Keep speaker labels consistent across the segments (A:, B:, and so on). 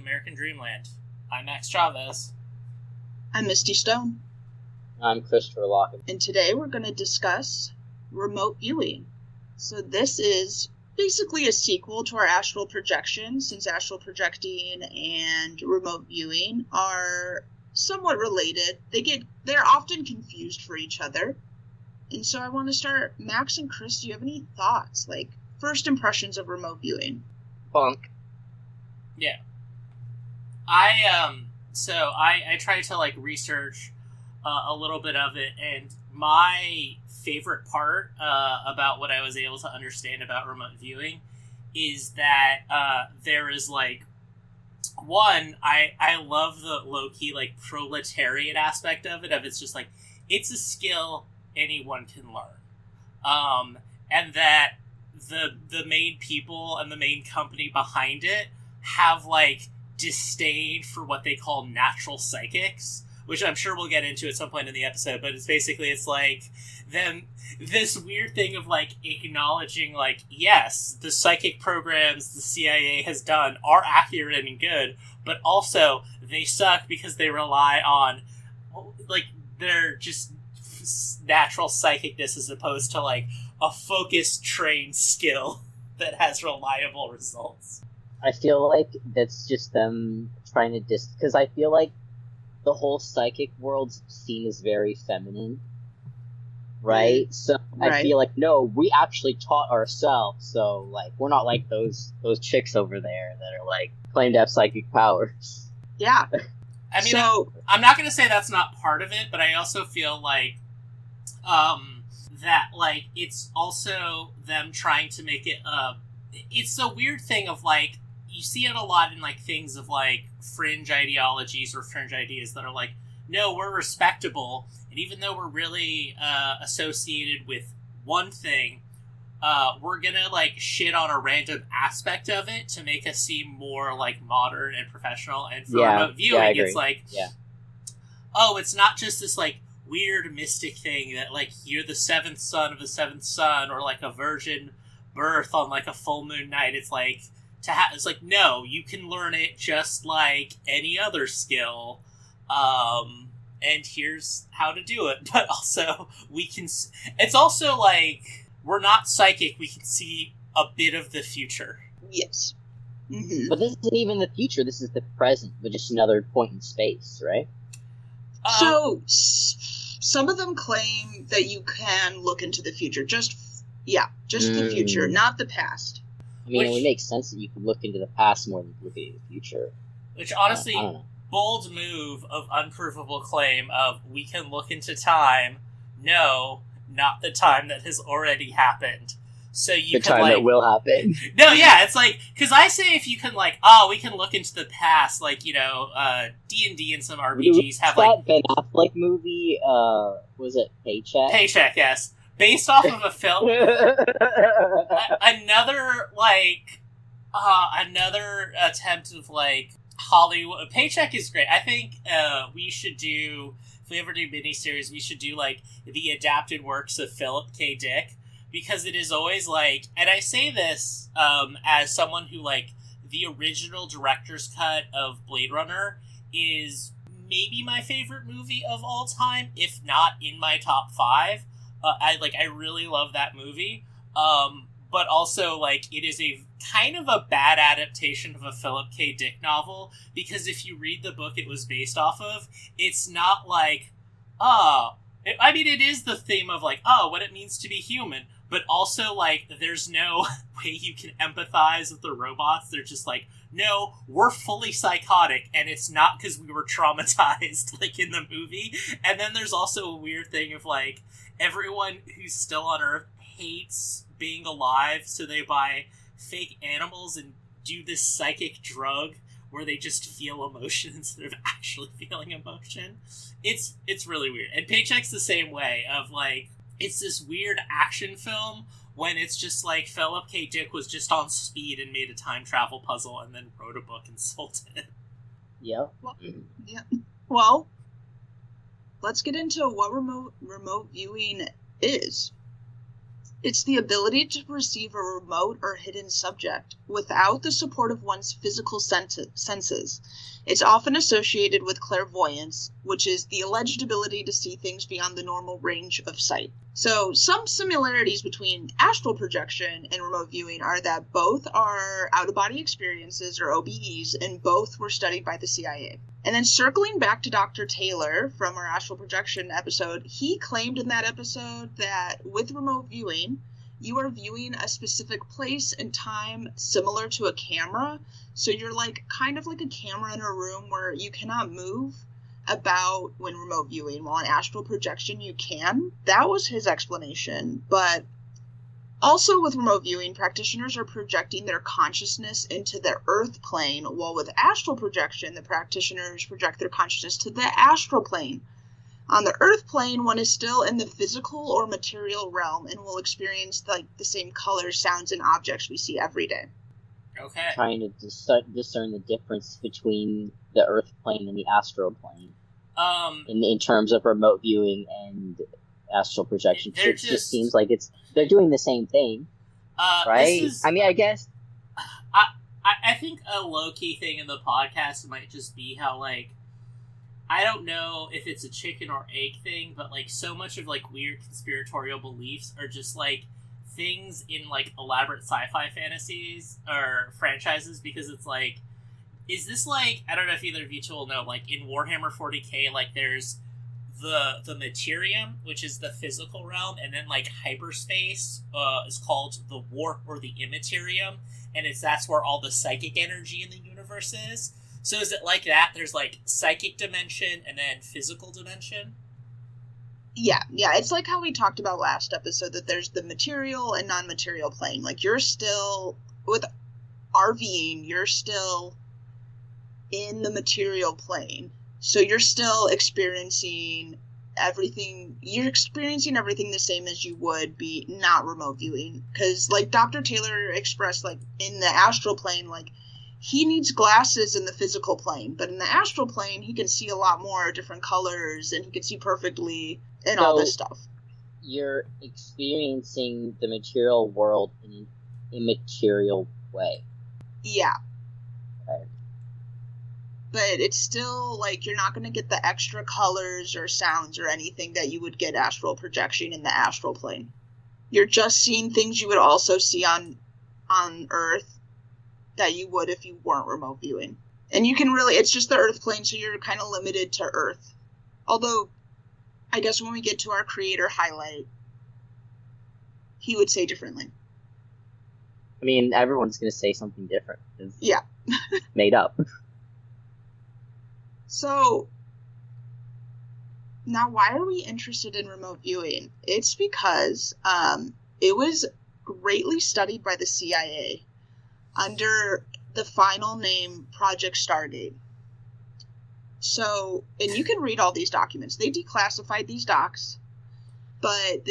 A: American Dreamland. I'm Max Chavez.
B: I'm Misty Stone.
C: I'm Christopher Lockett.
B: And today we're going to discuss remote viewing. So this is basically a sequel to our Astral Projection, since astral projecting and remote viewing are somewhat related. They're often confused for each other. And so I want to start, Max and Chris, do you have any thoughts? Like, first impressions of remote viewing?
C: Bunk.
A: Yeah. I tried to, research a little bit of it, and my favorite part about what I was able to understand about remote viewing is that there is, one, I love the low-key, proletariat aspect of it, it's just, it's a skill anyone can learn. And that the main people and the main company behind it have, disdain for what they call natural psychics, which I'm sure we'll get into at some point in the episode, but it's this weird thing of, acknowledging, yes, the psychic programs the CIA has done are accurate and good, but also they suck because they rely on, their just natural psychicness as opposed to, a focused, trained skill that has reliable results.
C: I feel like that's just them trying to because I feel like the whole psychic world's seen as very feminine, right? So
B: right.
C: I feel like, no, we actually taught ourselves, so, we're not like those chicks over there that are, claim to have psychic powers.
B: Yeah.
A: I mean, I'm not going to say that's not part of it, but I also feel that, it's also them trying to make it, it's a weird thing of, you see it a lot in, things of, fringe ideologies or fringe ideas that are no, we're respectable, and even though we're really, associated with one thing, we're gonna, shit on a random aspect of it to make us seem more, modern and professional, and for remote viewing, it's oh, it's not just this, weird mystic thing that, you're the seventh son of the seventh son, or, a virgin birth on, a full moon night. It's it's no, you can learn it just like any other skill, and here's how to do it. But also, it's also, we're not psychic, we can see a bit of the future.
B: Yes. Mm-hmm.
C: But this isn't even the future, this is the present, but just another point in space, right?
B: So, some of them claim that you can look into the future. Just the future, not the past.
C: I mean, it would make sense that you could look into the past more than looking into the future.
A: Which, honestly, bold move of unprovable claim of, we can look into time. No, not the time that has already happened. So you
C: the time that will happen.
A: No, yeah, it's because I say if you can, we can look into the past, D&D and some RPGs have,
C: that Ben Affleck movie, was it Paycheck?
A: Paycheck, yes. Based off of a film. Another attempt of, Hollywood. Paycheck is great. I think we should do, if we ever do miniseries, we should do, the adapted works of Philip K. Dick. Because it is always, and I say this as someone who, the original director's cut of Blade Runner is maybe my favorite movie of all time, if not in my top 5. I really love that movie. But also, it is a kind of a bad adaptation of a Philip K. Dick novel, because if you read the book it was based off of, it's not it is the theme of, what it means to be human, but also, there's no way you can empathize with the robots. They're just no, we're fully psychotic, and it's not because we were traumatized, in the movie. And then there's also a weird thing of, everyone who's still on Earth hates being alive, so they buy fake animals and do this psychic drug where they just feel emotion instead of actually feeling emotion. It's really weird. And Paycheck's the same way of, it's this weird action film when it's just Philip K. Dick was just on speed and made a time travel puzzle and then wrote a book and sold it.
C: Yeah.
B: Well, let's get into what remote viewing is. It's the ability to perceive a remote or hidden subject without the support of one's physical senses. It's often associated with clairvoyance, which is the alleged ability to see things beyond the normal range of sight. So some similarities between astral projection and remote viewing are that both are out-of-body experiences, or OBEs, and both were studied by the CIA. And then circling back to Dr. Taylor from our astral projection episode, he claimed in that episode that with remote viewing, you are viewing a specific place and time similar to a camera. So you're like kind of like a camera in a room where you cannot move about when remote viewing, while in astral projection you can. That was his explanation. But also with remote viewing, practitioners are projecting their consciousness into the earth plane, while with astral projection, the practitioners project their consciousness to the astral plane. On the earth plane, one is still in the physical or material realm and will experience like the same colors, sounds, and objects we see every day.
A: Okay.
C: Trying to discern the difference between the earth plane and the astral plane. In terms of remote viewing and astral projection, it just seems like they're doing the same thing, right? I mean, I guess.
A: I think a low-key thing in the podcast might just be how, like, I don't know if it's a chicken or egg thing, but, like, so much of, like, weird conspiratorial beliefs are just, like, things in, like, elaborate sci-fi fantasies or franchises, because it's, like, is this, like, I don't know if either of you two will know, like, in Warhammer 40k, like, there's the materium, which is the physical realm, and then, like, hyperspace is called the warp or the immaterium, and that's where all the psychic energy in the universe is. So is it like that? There's, like, psychic dimension and then physical dimension?
B: Yeah, it's like how we talked about last episode, that there's the material and non-material plane. Like, you're still, with RVing, you're still in the material plane. So you're still experiencing everything. You're experiencing everything the same as you would be not remote viewing. Because, like, Dr. Taylor expressed, like, in the astral plane, like, he needs glasses in the physical plane, but in the astral plane, he can see a lot more different colors, and he can see perfectly, and all this stuff.
C: You're experiencing the material world in an immaterial way.
B: Yeah.
C: Okay.
B: But it's still, like, you're not going to get the extra colors or sounds or anything that you would get astral projection in the astral plane. You're just seeing things you would also see on Earth that you would if you weren't remote viewing. And you can really, it's just the Earth plane, so you're kind of limited to Earth. Although, I guess when we get to our creator highlight, he would say differently.
C: I mean, everyone's going to say something different.
B: Yeah.
C: Made up.
B: So, now why are we interested in remote viewing? It's because it was greatly studied by the CIA under the final name Project Stargate. So, and you can read all these documents. They declassified these docs, but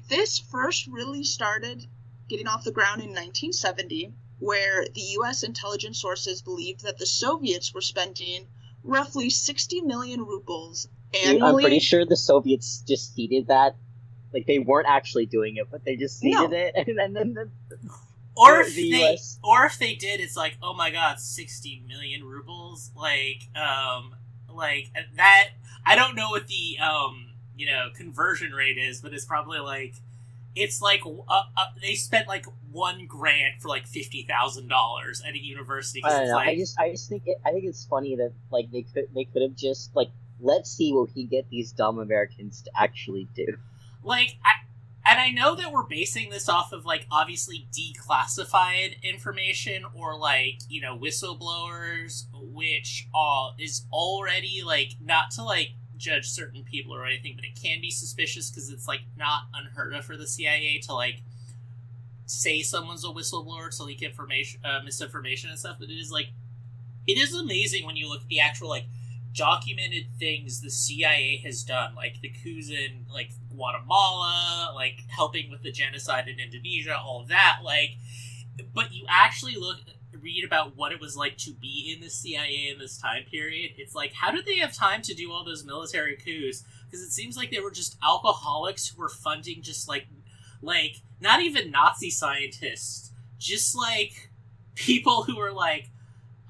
B: this first really started getting off the ground in 1970, where the U.S. intelligence sources believed that the Soviets were spending roughly 60 million rubles annually.
C: I'm pretty sure the Soviets just seeded that. Like, they weren't actually doing it, but they just seeded it, and then
A: or if they did, it's like, oh my god, 60 million rubles, like that. I don't know what the conversion rate is, but it's probably like, it's like they spent like $1 grant for like $50,000 at a university.
C: I don't know.
A: Like,
C: I just think it's funny that like they could have just like, let's see what we can get these dumb Americans to actually do.
A: Like, I know that we're basing this off of, like, obviously declassified information or, like, whistleblowers, which is already, like, not to, like, judge certain people or anything, but it can be suspicious because it's, like, not unheard of for the CIA to, like, say someone's a whistleblower to leak information, misinformation and stuff, but it is amazing when you look at the actual, like, documented things the CIA has done, like the coups in, like, Guatemala, like, helping with the genocide in Indonesia, all of that, like, but you actually read about what it was like to be in the CIA in this time period. It's like, how did they have time to do all those military coups? Because it seems like they were just alcoholics who were funding just, like Like, not even Nazi scientists, just, like, people who are like,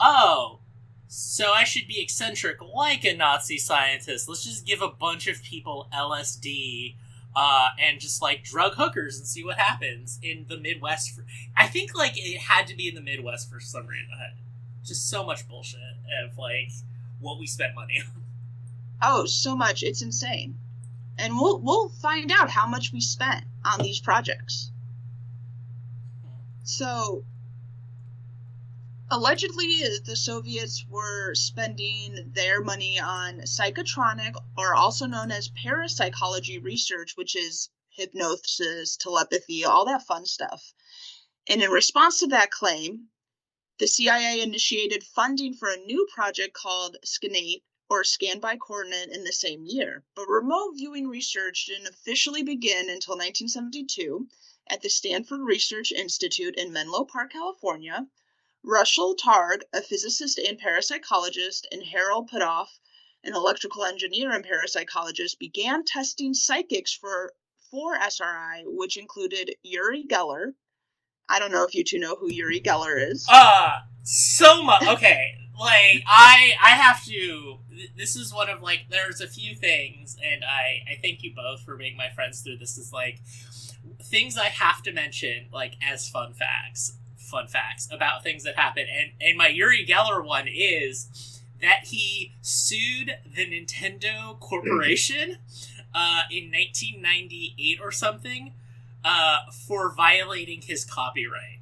A: oh, so I should be eccentric like a Nazi scientist. Let's just give a bunch of people LSD and just, like, drug hookers and see what happens in the Midwest. I think, like, it had to be in the Midwest for some reason. Just so much bullshit of, like, what we spent money on.
B: Oh, so much. It's insane. And we'll find out how much we spent on these projects. So, allegedly, the Soviets were spending their money on psychotronic, or also known as parapsychology research, which is hypnosis, telepathy, all that fun stuff. And in response to that claim, the CIA initiated funding for a new project called SCANATE, or Scan by Coordinate, in the same year. But remote viewing research didn't officially begin until 1972 at the Stanford Research Institute in Menlo Park, California. Russell Targ, a physicist and parapsychologist, and Harold Putoff, an electrical engineer and parapsychologist, began testing psychics for SRI, which included Uri Geller. I don't know if you two know who Uri Geller is.
A: So much. Okay, like, I have to... This is one of, like, there's a few things, and I thank you both for being my friends through this, is, like, things I have to mention, like, as fun facts about things that happen. And my Uri Geller one is that he sued the Nintendo Corporation in 1998 or something for violating his copyright.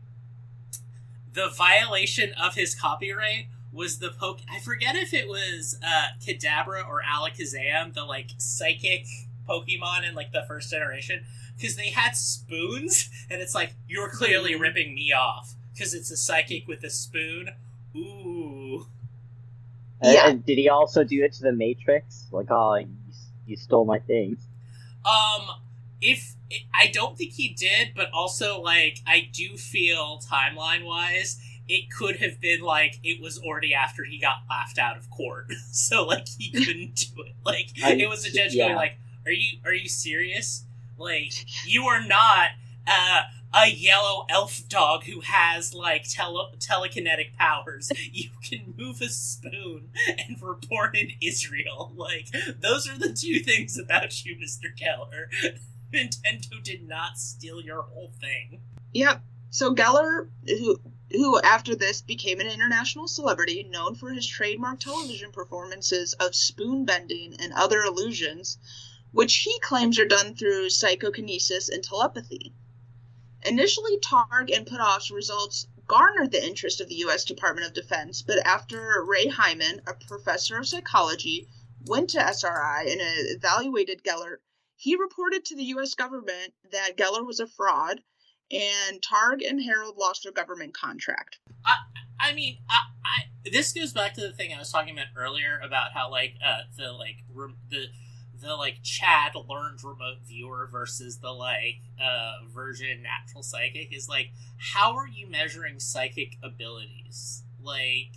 A: The violation of his copyright was the I forget if it was Kadabra or Alakazam, the, like, psychic Pokemon in, like, the first generation, because they had spoons, and it's like, you're clearly ripping me off because it's a psychic with a spoon. Ooh.
C: Yeah. And did he also do it to the Matrix? Like, oh, you stole my things.
A: I don't think he did, but also, like, I do feel timeline-wise, it could have been, like, it was already after he got laughed out of court. So, like, he couldn't do it. Like, it was a judge going, like, are you serious? Like, you are not a yellow elf dog who has, like, telekinetic powers. You can move a spoon and were born in Israel. Like, those are the two things about you, Mr. Geller. Nintendo did not steal your whole thing.
B: Yep. So Geller, who after this became an international celebrity, known for his trademark television performances of spoon bending and other illusions, which he claims are done through psychokinesis and telepathy. Initially, Targ and Putoff's results garnered the interest of the U.S. Department of Defense, but after Ray Hyman, a professor of psychology, went to SRI and evaluated Geller, he reported to the U.S. government that Geller was a fraud, and Targ and Harold lost their government contract.
A: I mean, this goes back to the thing I was talking about earlier about how, like, the like Chad learned remote viewer versus the, like, version natural psychic is, like, how are you measuring psychic abilities? Like,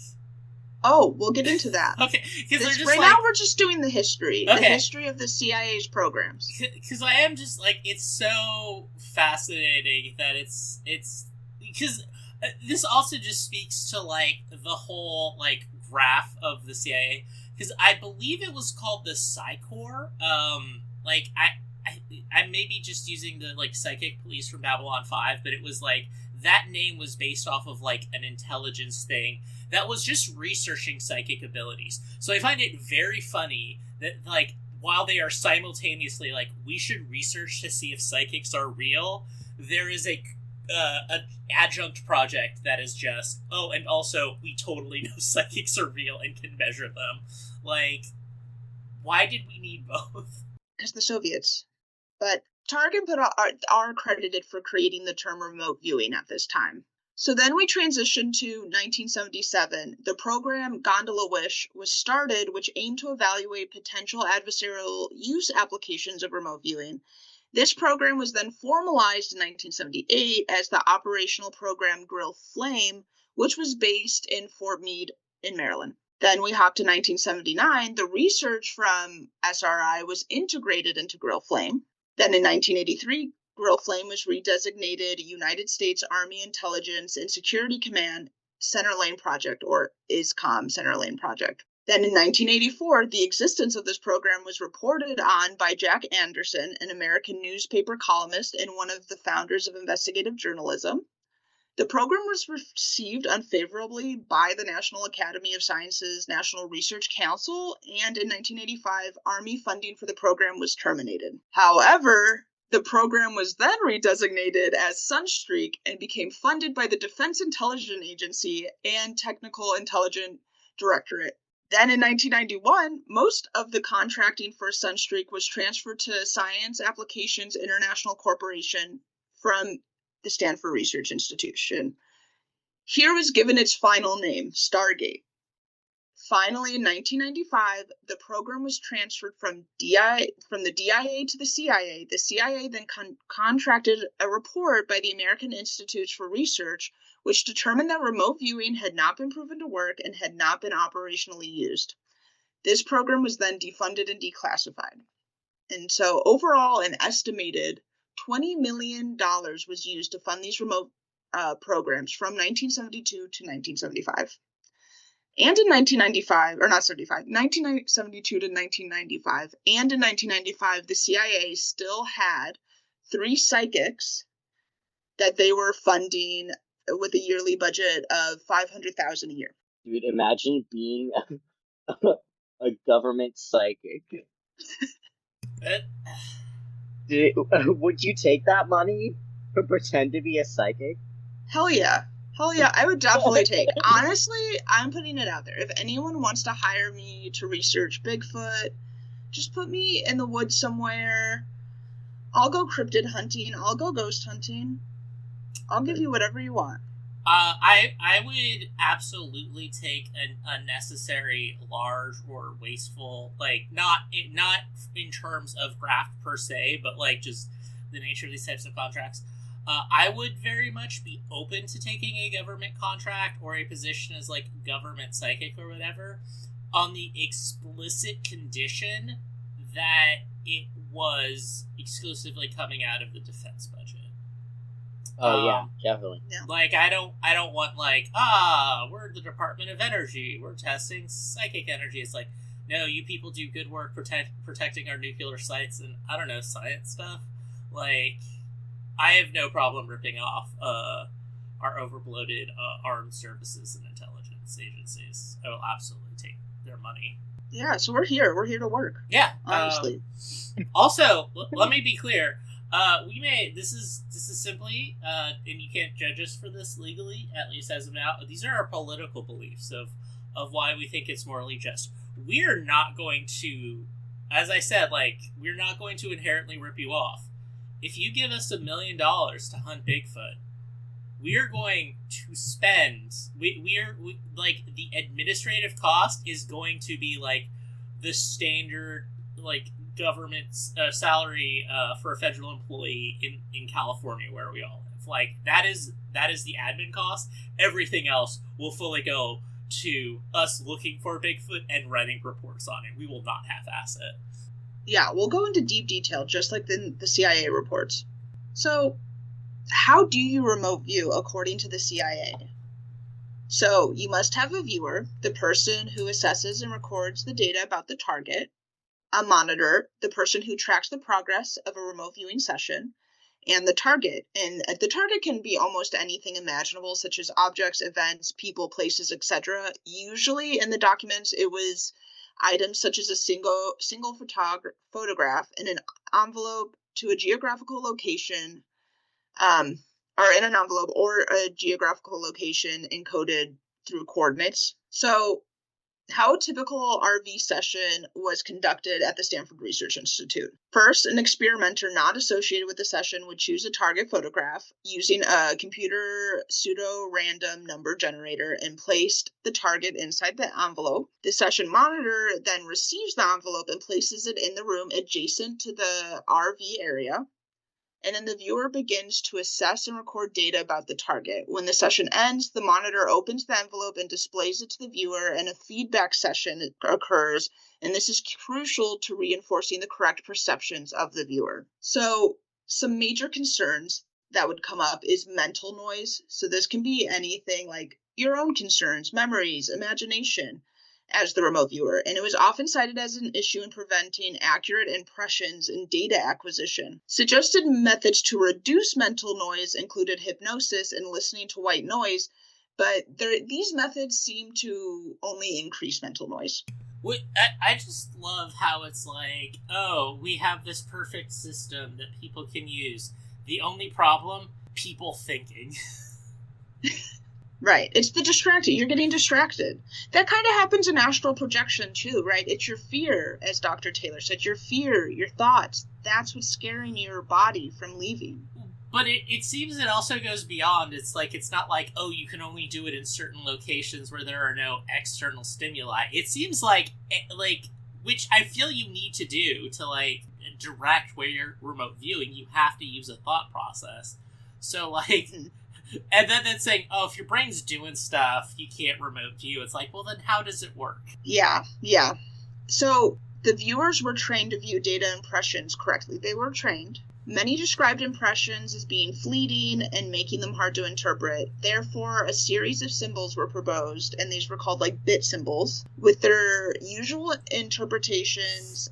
B: oh, we'll get into that.
A: Okay, because
B: right now we're just doing the history, the history of the CIA's programs.
A: Because I am just, like, it's so fascinating that it's because this also just speaks to, like, the whole, like, graph of the CIA. Because I believe it was called the Psy-Corps. Like, I may be just using the, like, psychic police from Babylon 5, but it was, like, that name was based off of, like, an intelligence thing that was just researching psychic abilities. So I find it very funny that, like, while they are simultaneously, like, we should research to see if psychics are real, there is an adjunct project that is just, oh, and also, we totally know psychics are real and can measure them. Like, why did we need both?
B: Because the Soviets. But Targ and Putoff are credited for creating the term remote viewing at this time. So then we transition to 1977. The program Gondola Wish was started, which aimed to evaluate potential adversarial use applications of remote viewing. This program was then formalized in 1978 as the operational program Grill Flame, which was based in Fort Meade in Maryland. Then we hop to 1979. The research from SRI was integrated into Grill Flame. Then in 1983, Grill Flame was redesignated United States Army Intelligence and Security Command Center Lane Project, or ISCOM Center Lane Project. Then in 1984, the existence of this program was reported on by Jack Anderson, an American newspaper columnist and one of the founders of investigative journalism. The program was received unfavorably by the National Academy of Sciences National Research Council, and in 1985, Army funding for the program was terminated. However, the program was then redesignated as Sunstreak and became funded by the Defense Intelligence Agency and Technical Intelligence Directorate. Then in 1991, most of the contracting for Sunstreak was transferred to Science Applications International Corporation from the Stanford Research Institution. Here was given its final name, Stargate. Finally, in 1995, the program was transferred from the DIA to the CIA. The CIA then contracted a report by the American Institutes for Research, which determined that remote viewing had not been proven to work and had not been operationally used. This program was then defunded and declassified. And so overall, an estimated $20 million was used to fund these remote programs from 1972 to 1975. And in 1972 to 1995, and in 1995, the CIA still had 3 psychics that they were funding with a yearly budget of $500,000 a year.
C: Dude, imagine being a government psychic. Would you take that money to pretend to be a psychic?
B: Hell yeah. I would definitely take. Honestly, I'm putting it out there. If anyone wants to hire me to research Bigfoot, just put me in the woods somewhere. I'll go cryptid hunting. I'll go ghost hunting. I'll give you whatever you want.
A: I would absolutely take an unnecessary, large, or wasteful, like, not in terms of graft per se, but like just the nature of these types of contracts. I would very much be open to taking a government contract or a position as like government psychic or whatever, on the explicit condition that it was exclusively coming out of the defense budget.
C: Oh yeah, definitely.
A: Like I don't want like, we're the Department of Energy, we're testing psychic energy. It's like, no, you people do good work protecting our nuclear sites and I don't know, science stuff. Like, I have no problem ripping off our overbloated armed services and intelligence agencies. I will absolutely take their money.
B: Yeah, so we're here to work.
A: Yeah,
B: honestly.
A: Also, let me be clear. This is simply, and you can't judge us for this legally, at least as of now. These are our political beliefs of why we think it's morally just. We're not going to, as I said, like, we're not going to inherently rip you off. If you give us $1 million to hunt Bigfoot, we are going to spend, like, the administrative cost is going to be, like, the standard, like, government salary for a federal employee in California where we all live. Like, that is the admin cost. Everything else will fully go to us looking for Bigfoot and writing reports on it. We will not half-ass it.
B: Yeah, we'll go into deep detail, just like the CIA reports. So, how do you remote view according to the CIA? So, you must have a viewer, the person who assesses and records the data about the target, a monitor, the person who tracks the progress of a remote viewing session, and the target. And the target can be almost anything imaginable, such as objects, events, people, places, etc. Usually in the documents, it was items such as a single photograph in an envelope to a geographical location, or in an envelope or a geographical location encoded through coordinates. So, how a typical RV session was conducted at the Stanford Research Institute. First, an experimenter not associated with the session would choose a target photograph using a computer pseudo-random number generator and placed the target inside the envelope. The session monitor then receives the envelope and places it in the room adjacent to the RV area. And then the viewer begins to assess and record data about the target. When the session ends, the monitor opens the envelope and displays it to the viewer, and a feedback session occurs, and this is crucial to reinforcing the correct perceptions of the viewer. So, some major concerns that would come up is mental noise. So this can be anything like your own concerns, memories, imagination as the remote viewer. And it was often cited as an issue in preventing accurate impressions and data acquisition. Suggested methods to reduce mental noise included hypnosis and listening to white noise, but these methods seem to only increase mental noise.
A: I just love how it's like, oh, we have this perfect system that people can use. The only problem, people thinking.
B: Right. It's the distracted. You're getting distracted. That kind of happens in astral projection too, right? It's your fear, as Dr. Taylor said, your fear, your thoughts. That's what's scaring your body from leaving.
A: But it seems it also goes beyond. It's like, it's not like, oh, you can only do it in certain locations where there are no external stimuli. It seems like, which I feel you need to do to, like, direct where you're remote viewing, you have to use a thought process. So, like, and then saying, oh, if your brain's doing stuff, you can't remote view. It's like, well, then how does it work?
B: Yeah. So the viewers were trained to view data impressions correctly. They were trained. Many described impressions as being fleeting and making them hard to interpret. Therefore, a series of symbols were proposed, and these were called like bit symbols. With their usual interpretations,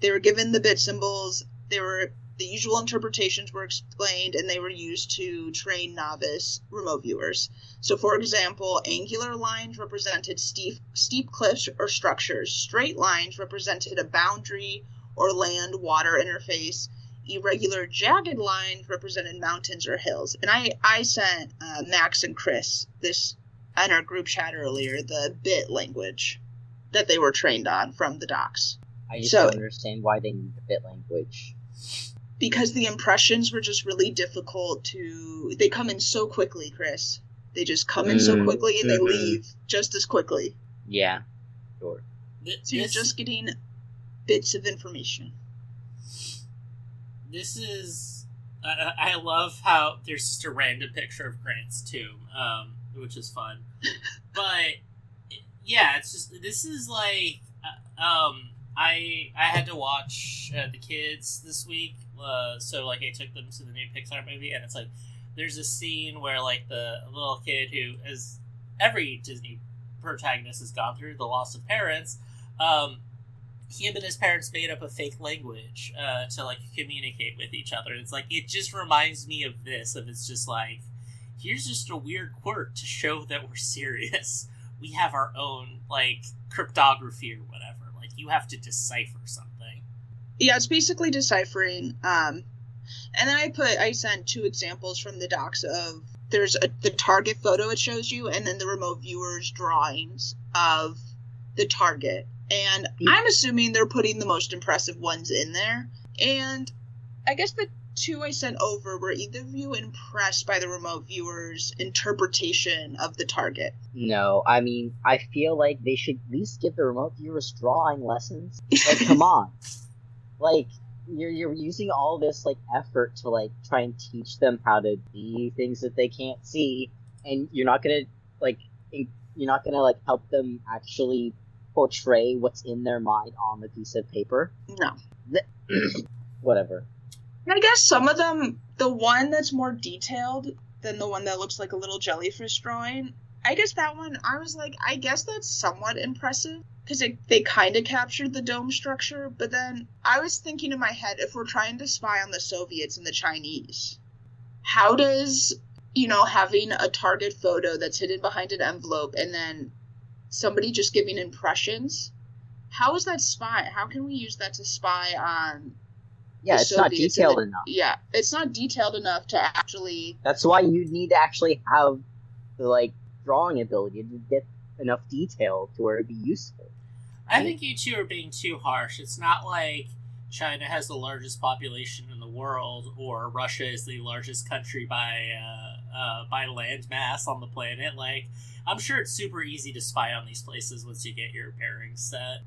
B: they were given the bit symbols. The usual interpretations were explained, and they were used to train novice remote viewers. So, for example, angular lines represented steep cliffs or structures. Straight lines represented a boundary or land-water interface. Irregular jagged lines represented mountains or hills. And I sent Max and Chris this in our group chat earlier, the bit language that they were trained on from the docs.
C: I just don't understand why they need the bit language.
B: Because the impressions were just really difficult they come in so quickly, Chris. They just come in so quickly and they leave just as quickly.
C: Yeah, sure.
B: So you're just getting bits of information.
A: This is... I love how there's just a random picture of Grant's tomb, which is fun. But, yeah, it's just... This is like... I had to watch the kids this week, so, like, I took them to the new Pixar movie, and it's like, there's a scene where, like, the little kid who, as every Disney protagonist has gone through, the loss of parents, him and his parents made up a fake language to, like, communicate with each other. It's like, it just reminds me of this, it's just like, here's just a weird quirk to show that we're serious. We have our own, like, cryptography or whatever. Like, you have to decipher something.
B: Yeah, it's basically deciphering. And then I sent 2 examples from the docs of, there's the target photo it shows you, and then the remote viewer's drawings of the target. And I'm assuming they're putting the most impressive ones in there. And I guess the 2 I sent over, were either of you impressed by the remote viewer's interpretation of the target?
C: No, I mean, I feel like they should at least give the remote viewers drawing lessons. Like, come on. Like, you're using all this, like, effort to, like, try and teach them how to see things that they can't see, and you're not gonna help them actually portray what's in their mind on the piece of paper.
B: No.
C: Whatever.
B: I guess some of them, the one that's more detailed than the one that looks like a little jellyfish drawing, I guess that one, I was like, I guess that's somewhat impressive, because they kind of captured the dome structure, but then I was thinking in my head, if we're trying to spy on the Soviets and the Chinese, how does, having a target photo that's hidden behind an envelope and then somebody just giving impressions, how is that spy? How can we use that to spy on
C: it's not detailed enough.
B: Yeah, it's not detailed enough to actually...
C: That's why you need to actually have the, like, drawing ability to get enough detail to where it'd be useful.
A: I think you two are being too harsh. It's not like China has the largest population in the world, or Russia is the largest country by land mass on the planet. Like, I'm sure it's super easy to spy on these places once you get your bearings set.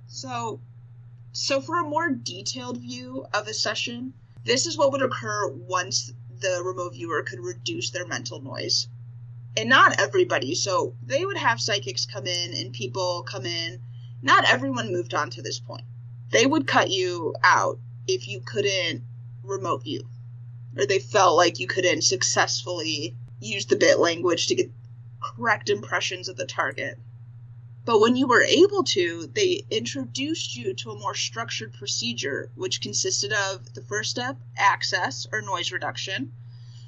B: So for a more detailed view of a session, this is what would occur once the remote viewer could reduce their mental noise. And not everybody. So they would have psychics come in and people come in. Not everyone moved on to this point. They would cut you out if you couldn't remote view. or they felt like you couldn't successfully use the bit language to get correct impressions of the target. But when you were able to, they introduced you to a more structured procedure, which consisted of the first step, access or noise reduction.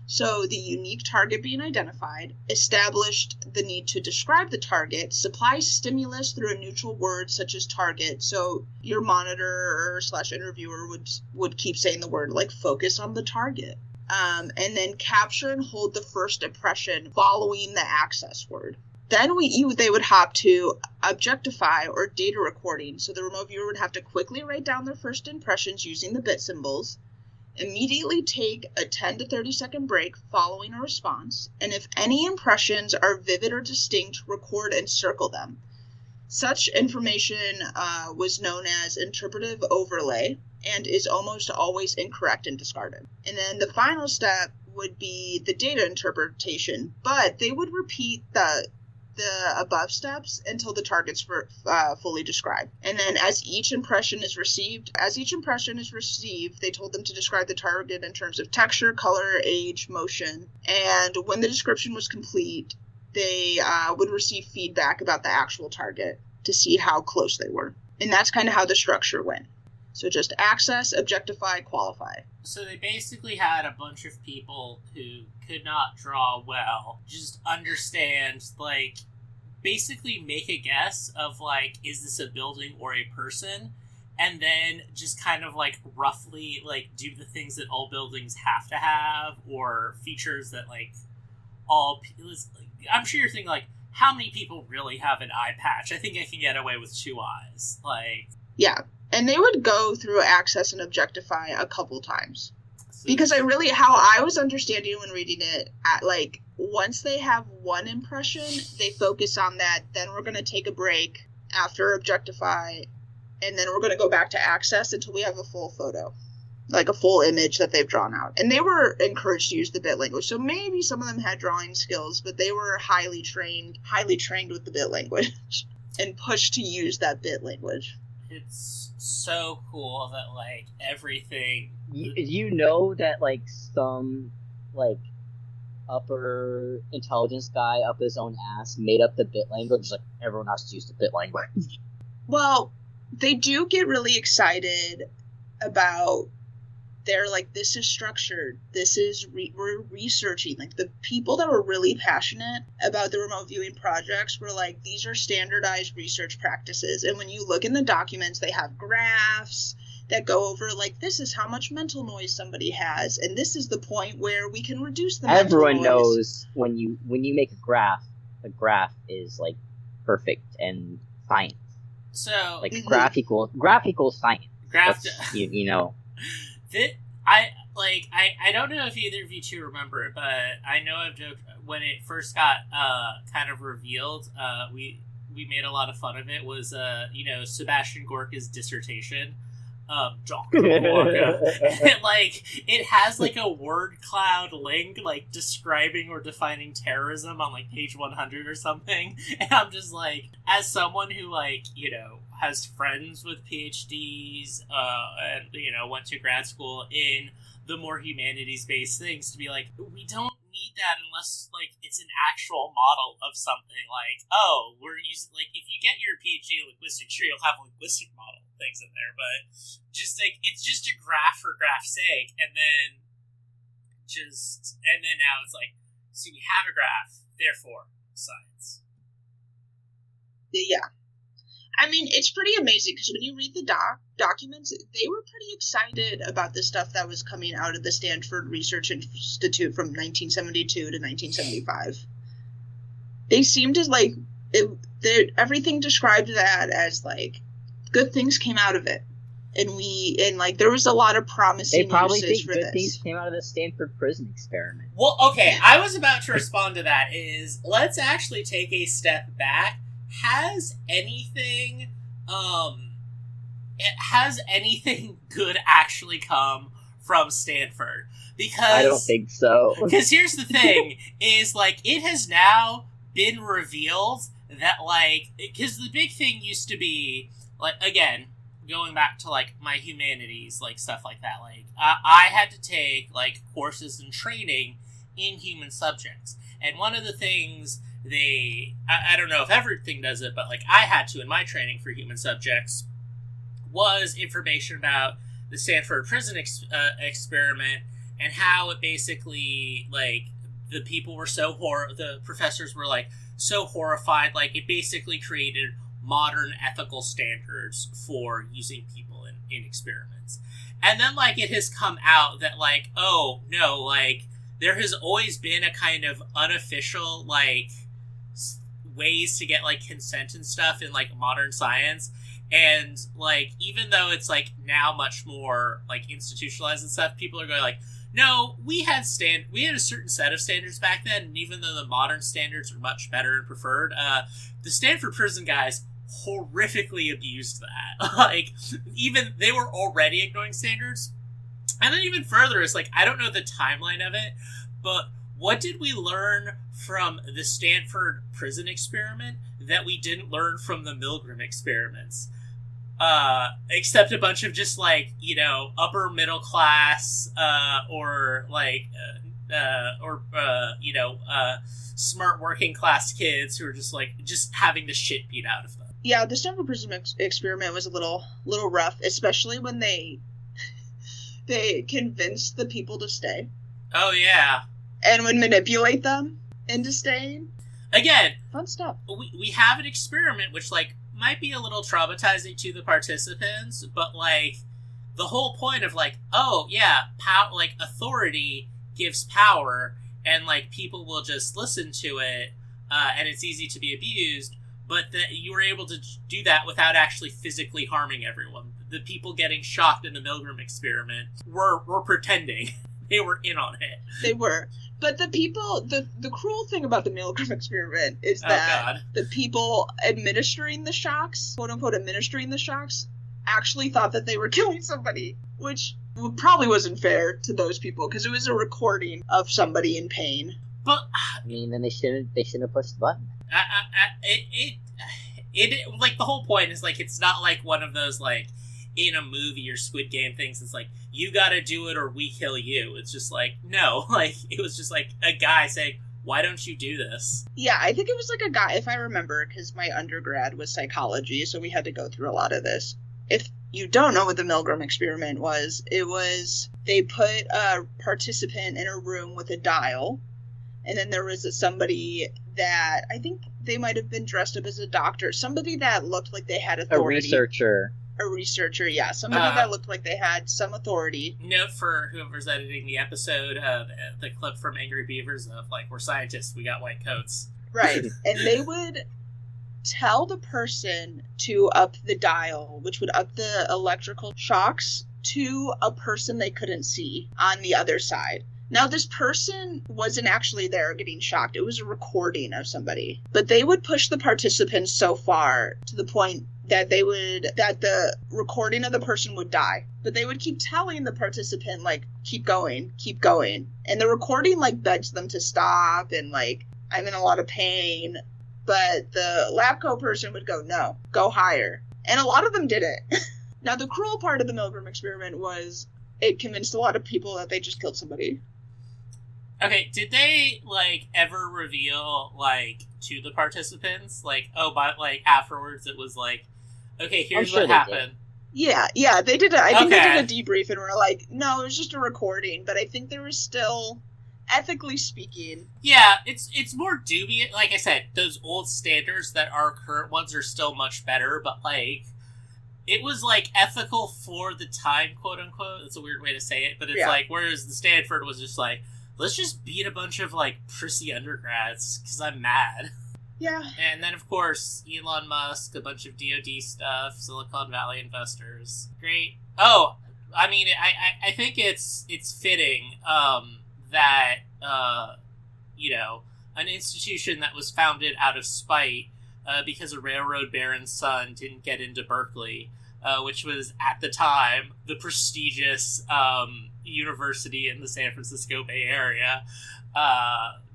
B: So the unique target being identified, established the need to describe the target, supply stimulus through a neutral word such as target. So your monitor / interviewer would keep saying the word like focus on the target. And then capture and hold the first impression following the access word. Then they would hop to objectify or data recording. So the remote viewer would have to quickly write down their first impressions using the bit symbols, immediately take a 10 to 30 second break following a response, and if any impressions are vivid or distinct, record and circle them. Such information was known as interpretive overlay and is almost always incorrect and discarded. And then the final step would be the data interpretation, but they would repeat the above steps until the targets were fully described. And then as each impression is received, they told them to describe the target in terms of texture, color, age, motion. And when the description was complete, they would receive feedback about the actual target to see how close they were. And that's kind of how the structure went. So just access, objectify, qualify.
A: So they basically had a bunch of people who could not draw well just understand, like, basically make a guess of, like, is this a building or a person? And then just kind of, like, roughly, like, do the things that all buildings have to have, or features that, like, I'm sure you're thinking, like, how many people really have an eye patch? I think I can get away with 2 eyes. Like,
B: yeah. And they would go through access and objectify a couple times. Because how I was understanding when reading it, like, once they have one impression, they focus on that. Then we're going to take a break after objectify, and then we're going to go back to access until we have a full photo, like a full image that they've drawn out. And they were encouraged to use the bit language. So maybe some of them had drawing skills, but they were highly trained with the bit language and pushed to use that bit language.
A: It's so cool that, like, everything...
C: You know that, like, some, like, upper intelligence guy up his own ass made up the bit language, like, everyone has to use the bit language.
B: Well, they do get really excited about they're like, this is structured, this is we're researching. Like, the people that were really passionate about the remote viewing projects were like, these are standardized research practices. And when you look in the documents, they have graphs that go over, like, this is how much mental noise somebody has, and this is the point where we can reduce the mental noise.
C: Everyone knows when you make a graph is, like, perfect and science.
A: So,
C: like, graph equals science. You know.
A: I don't know if either of you two remember it, but I know I've joked when it first got kind of revealed. We made a lot of fun of it. Was Sebastian Gorka's dissertation, Dr. Gorka, and, like, it has, like, a word cloud link, like, describing or defining terrorism on, like, page 100 or something. And I'm just like, as someone who, like, has friends with PhDs, and, went to grad school in the more humanities-based things, to be like, we don't need that unless, like, it's an actual model of something. Like, oh, we're using, like, if you get your PhD in linguistics, sure, you'll have linguistic model things in there, but just, like, it's just a graph for graph's sake, and then now it's like, so we have a graph, therefore, science.
B: Yeah. I mean, it's pretty amazing, because when you read the documents, they were pretty excited about the stuff that was coming out of the Stanford Research Institute from 1972 to 1975. They seemed to, like, everything described that as, like, good things came out of it. And like, there was a lot of promising
C: uses for this. They probably think
B: good
C: things came out of the Stanford prison experiment.
A: Well, okay, I was about to respond to that, let's actually take a step back. Has anything good actually come from Stanford? Because
C: I don't think so.
A: Because here's the thing, is, like, it has now been revealed that, like, because the big thing used to be, like, again, going back to, like, my humanities, like, stuff like that, like, I had to take, like, courses and training in human subjects. And one of the things I don't know if everything does it, but, like, I had to in my training for human subjects was information about the Stanford prison experiment and how it basically, like, the people were the professors were, like, so horrified, like, it basically created modern ethical standards for using people in experiments. And then, like, it has come out that, like, oh, no, like, there has always been a kind of unofficial, like, ways to get, like, consent and stuff in, like, modern science. And, like, even though it's, like, now much more, like, institutionalized and stuff, people are going, like, no, we had a certain set of standards back then, and even though the modern standards are much better and preferred, the Stanford prison guys horrifically abused that. Like, even, they were already ignoring standards. And then even further, it's like, I don't know the timeline of it, but what did we learn from the Stanford prison experiment that we didn't learn from the Milgram experiments? Except a bunch of just, like, you know, upper middle class, or, like, smart working class kids who are just, like, just having the shit beat out of them.
B: Yeah, the Stanford prison experiment was a little rough, especially when they convinced the people to stay.
A: Oh, yeah.
B: And would manipulate them into staying.
A: Again,
B: fun stuff.
A: We have an experiment which, like, might be a little traumatizing to the participants, but, like, the whole point of, like, oh, yeah, like, authority gives power, and, like, people will just listen to it, and it's easy to be abused, but that you were able to do that without actually physically harming everyone. The people getting shocked in the Milgram experiment were pretending. They were in on it. They
B: were. But the people, the cruel thing about the Milgram experiment is that the people administering the shocks, quote unquote administering the shocks, actually thought that they were killing somebody, which probably wasn't fair to those people because it was a recording of somebody in pain.
A: But
C: I mean, then they shouldn't have pushed the button.
A: It like, the whole point is, like, it's not like one of those, like, in a movie or Squid Game things. It's like, you gotta do it or we kill you. It's just like, no, like, it was just like a guy saying, why don't you do this?
B: Yeah, I think it was like a guy, if I remember, because my undergrad was psychology, so we had to go through a lot of this. If you don't know what the Milgram experiment was, they put a participant in a room with a dial, and then there was somebody that, I think they might have been dressed up as a doctor, somebody that looked like they had authority. A researcher, yeah. Somebody that looked like they had some authority.
A: Note for whoever's editing the episode, the clip from Angry Beavers of, like, we're scientists, we got white coats.
B: Right. And they would tell the person to up the dial, which would up the electrical shocks to a person they couldn't see on the other side. Now, this person wasn't actually there getting shocked. It was a recording of somebody. But they would push the participants so far to the point that the recording of the person would die. But they would keep telling the participant, like, keep going. And the recording, like, begs them to stop and, like, I'm in a lot of pain. But the lab coat person would go, no, go higher. And a lot of them did it. Now, the cruel part of the Milgram experiment was it convinced a lot of people that they just killed somebody.
A: Okay, did they, like, ever reveal, like, to the participants, like, oh, but, like, afterwards it was like, okay, here's what happened.
B: Yeah, they did I think they did a debrief and were like, no, it was just a recording, but I think there was still, ethically speaking.
A: Yeah, it's more dubious. Like I said, those old standards that our current ones are still much better, but, like, it was, like, ethical for the time, quote unquote. That's a weird way to say it, but it's like, whereas the Stanford was just like, let's just beat a bunch of, like, prissy undergrads, because I'm mad.
B: Yeah.
A: And then, of course, Elon Musk, a bunch of DoD stuff, Silicon Valley investors. Great. Oh, I mean, I think it's fitting that, you know, an institution that was founded out of spite because a railroad baron's son didn't get into Berkeley, which was, at the time, the prestigious university in the San Francisco Bay Area,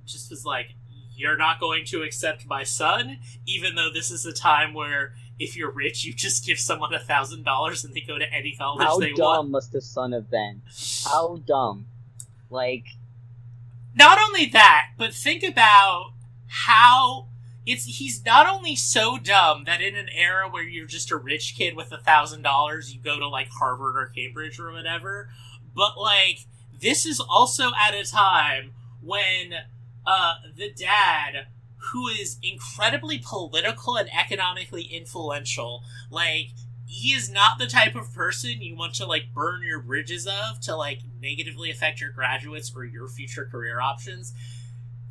A: just was like, you're not going to accept my son, even though this is a time where if you're rich, you just give someone $1,000 and they go to any college they want.
C: How dumb must the son have been? How dumb? Like,
A: not only that, but think about how he's not only so dumb that in an era where you're just a rich kid with $1,000, you go to like Harvard or Cambridge or whatever, but like this is also at a time when the dad, who is incredibly political and economically influential, like, he is not the type of person you want to, like, burn your bridges of to, like, negatively affect your graduates or your future career options,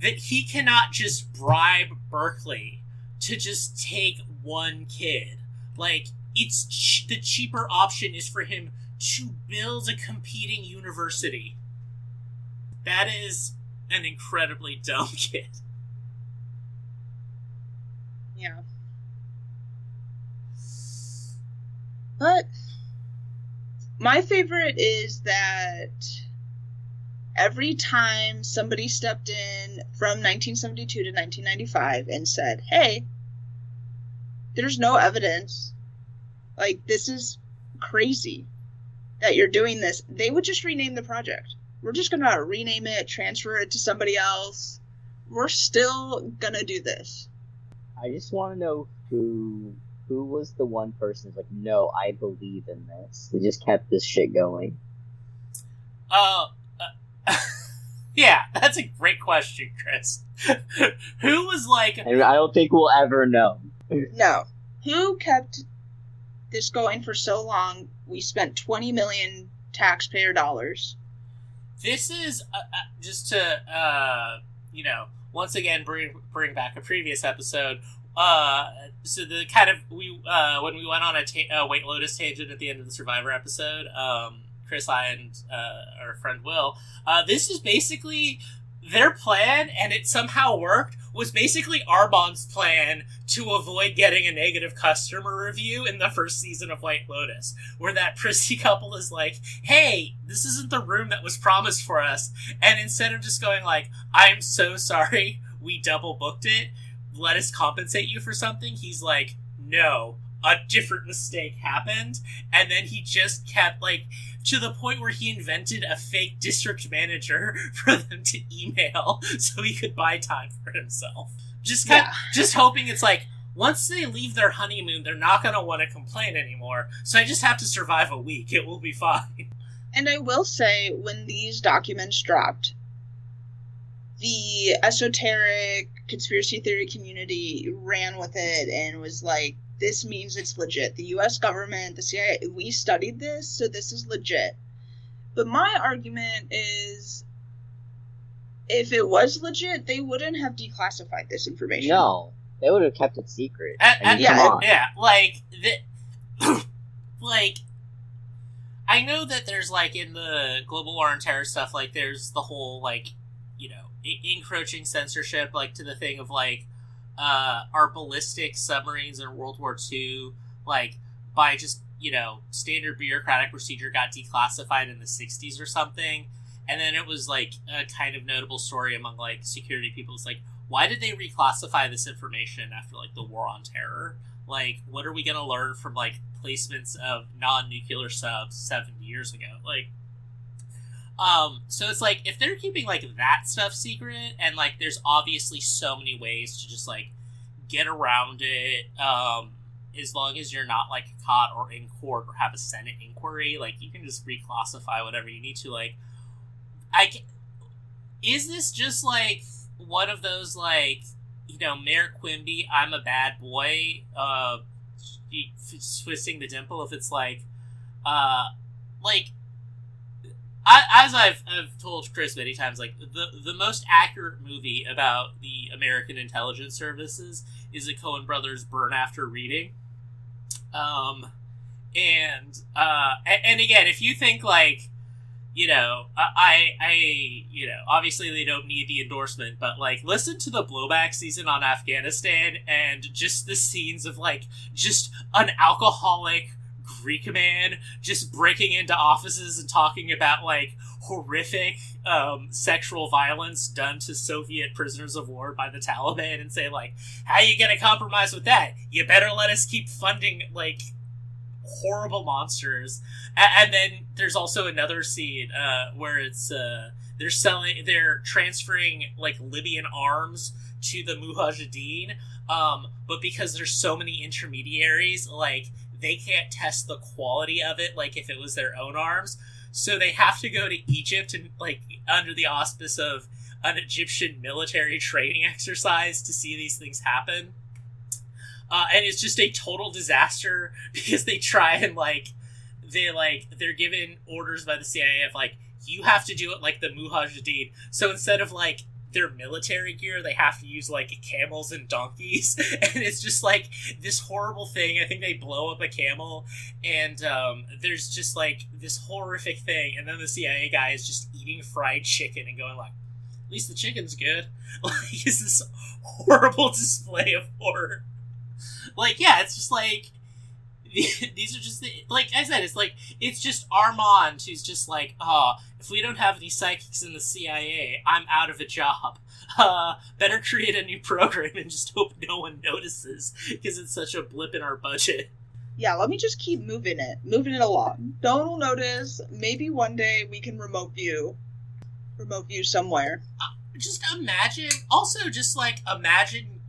A: that he cannot just bribe Berkeley to just take one kid. Like, it's the cheaper option is for him to build a competing university. That is an incredibly dumb kid.
B: Yeah. But my favorite is that every time somebody stepped in from 1972 to 1995 and said, hey, there's no evidence, like, this is crazy that you're doing this, they would just rename the project. We're just going to rename it, transfer it to somebody else. We're still going to do this.
C: I just want to know who was the one person who's like, no, I believe in this. They just kept this shit going.
A: Yeah, that's a great question, Chris. Who was like...
C: I don't think we'll ever know.
B: No. Who kept this going for so long? We spent 20 million taxpayer dollars.
A: This is, just to, once again, bring back a previous episode, so the kind of, when we went on a White Lotus tangent at the end of the Survivor episode, Chris, I, and our friend Will, this is basically their plan, and it somehow worked, was basically Arbon's plan to avoid getting a negative customer review in the first season of White Lotus, where that prissy couple is like, hey, this isn't the room that was promised for us, and instead of just going like, I'm so sorry, we double booked it, let us compensate you for something, he's like, no, a different mistake happened, and then he just kept, like, to the point where he invented a fake district manager for them to email so he could buy time for himself. Just hoping it's like, once they leave their honeymoon, they're not going to want to complain anymore, so I just have to survive a week. It will be fine.
B: And I will say, when these documents dropped, the esoteric conspiracy theory community ran with it and was like, this means it's legit. The U.S. government, the CIA, we studied this, so this is legit. But my argument is, if it was legit, they wouldn't have declassified this information.
C: No, they would have kept it secret.
A: Like, I know that there's, like, in the global war on terror stuff, like, there's the whole, like, encroaching censorship, like, to the thing of, like, our ballistic submarines in World War II, like, by just, standard bureaucratic procedure got declassified in the 60s or something, and then it was, like, a kind of notable story among, like, security people. It's like, why did they reclassify this information after, like, the war on terror? Like, what are we gonna learn from, like, placements of non-nuclear subs 70 years ago? Like, so it's like, if they're keeping, like, that stuff secret, and, like, there's obviously so many ways to just, like, get around it, as long as you're not, like, caught or in court or have a Senate inquiry, like, you can just reclassify whatever you need to, like, is this just, like, one of those, like, Mayor Quimby, I'm a bad boy, twisting the dimple, if it's, like, as I've told Chris many times, like, the most accurate movie about the American intelligence services is the Coen Brothers' Burn After Reading. And again, if you think, like, obviously they don't need the endorsement, but, like, listen to the Blowback season on Afghanistan and just the scenes of, like, just an alcoholic Greek man just breaking into offices and talking about, like, horrific sexual violence done to Soviet prisoners of war by the Taliban, and say, like, how you gonna compromise with that? You better let us keep funding, like, horrible monsters. And then there's also another scene where it's they're transferring, like, Libyan arms to the Mujahideen, but because there's so many intermediaries, like, they can't test the quality of it, like, if it was their own arms, so they have to go to Egypt and, like, under the auspice of an Egyptian military training exercise to see these things happen. And it's just a total disaster, because they try and, they're given orders by the CIA of, like, you have to do it like the Mujahideen. So instead of, like, their military gear, they have to use, like, camels and donkeys. And it's just, like, this horrible thing. I think they blow up a camel, and there's just, like, this horrific thing. And then the CIA guy is just eating fried chicken and going, like, at least the chicken's good. Like, it's this horrible display of horror. Like, yeah, it's just, like, these are just, like I said, it's just Armand who's just like, if we don't have any psychics in the CIA, I'm out of a job. Better create a new program and just hope no one notices, because it's such a blip in our budget.
B: Yeah, let me just keep moving it along. No one will notice. Maybe one day we can remote view somewhere.
A: Just imagine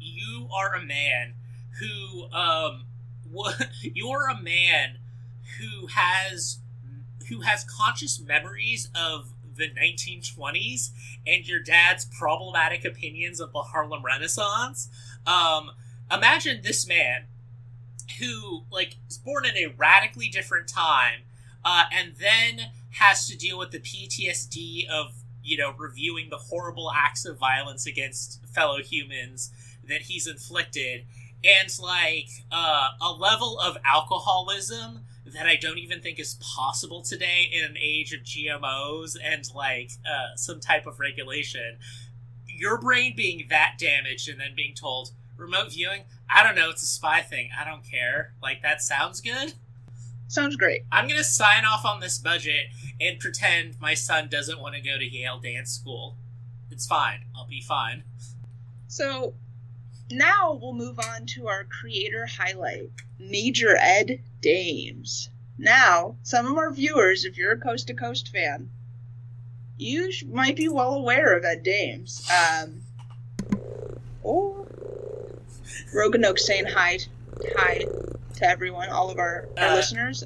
A: you are a man who, you're a man who has conscious memories of the 1920s and your dad's problematic opinions of the Harlem Renaissance. Imagine this man who, like, is born in a radically different time, and then has to deal with the PTSD of, reviewing the horrible acts of violence against fellow humans that he's inflicted, and, like, a level of alcoholism that I don't even think is possible today in an age of GMOs and, like, some type of regulation. Your brain being that damaged and then being told, remote viewing? I don't know, it's a spy thing. I don't care. Like, that sounds good?
B: Sounds great.
A: I'm gonna sign off on this budget and pretend my son doesn't want to go to Yale dance school. It's fine. I'll be fine.
B: So, now we'll move on to our creator highlight, Major Ed Dames. Now, some of our viewers, if you're a Coast to Coast fan, you might be well aware of Ed Dames. Roanoke saying hi to everyone, all of our listeners.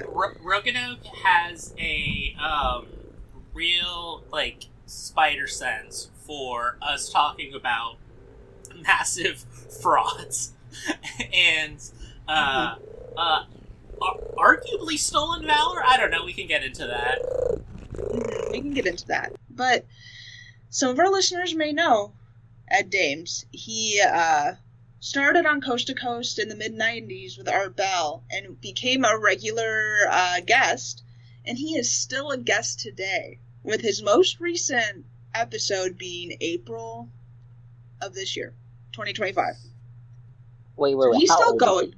A: Roanoke has a real, like, spider sense for us talking about massive frauds and arguably stolen valor. I don't know, we can get into that.
B: We can get into that, but some of our listeners may know Ed Dames. He started on Coast to Coast in the mid-90s with Art Bell and became a regular guest, and he is still a guest today, with his most recent episode being April of this year, 2025.
C: Wait,
B: so he's still going.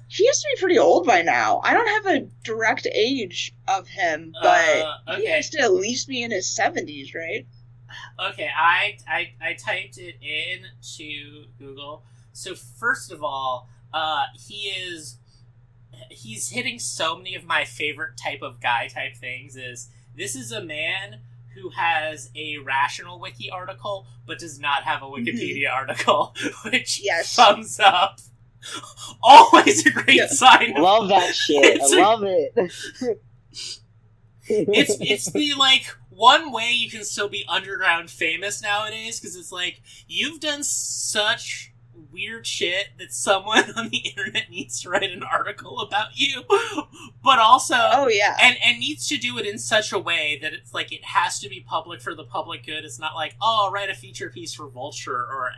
B: He has to be pretty old by now. I don't have a direct age of him, but okay. He has to at least be in his 70s, right?
A: Okay, I typed it in to Google. So first of all, he's hitting so many of my favorite type of guy type things. This is a man who has a Rational Wiki article, but does not have a Wikipedia article, which thumbs up. Always a great sign.
C: Love that shit. I love it.
A: It's the, like, one way you can still be underground famous nowadays, because it's like, you've done such weird shit that someone on the internet needs to write an article about you, but also and needs to do it in such a way that it's like it has to be public for the public good. It's not like, oh, I'll write a feature piece for Vulture or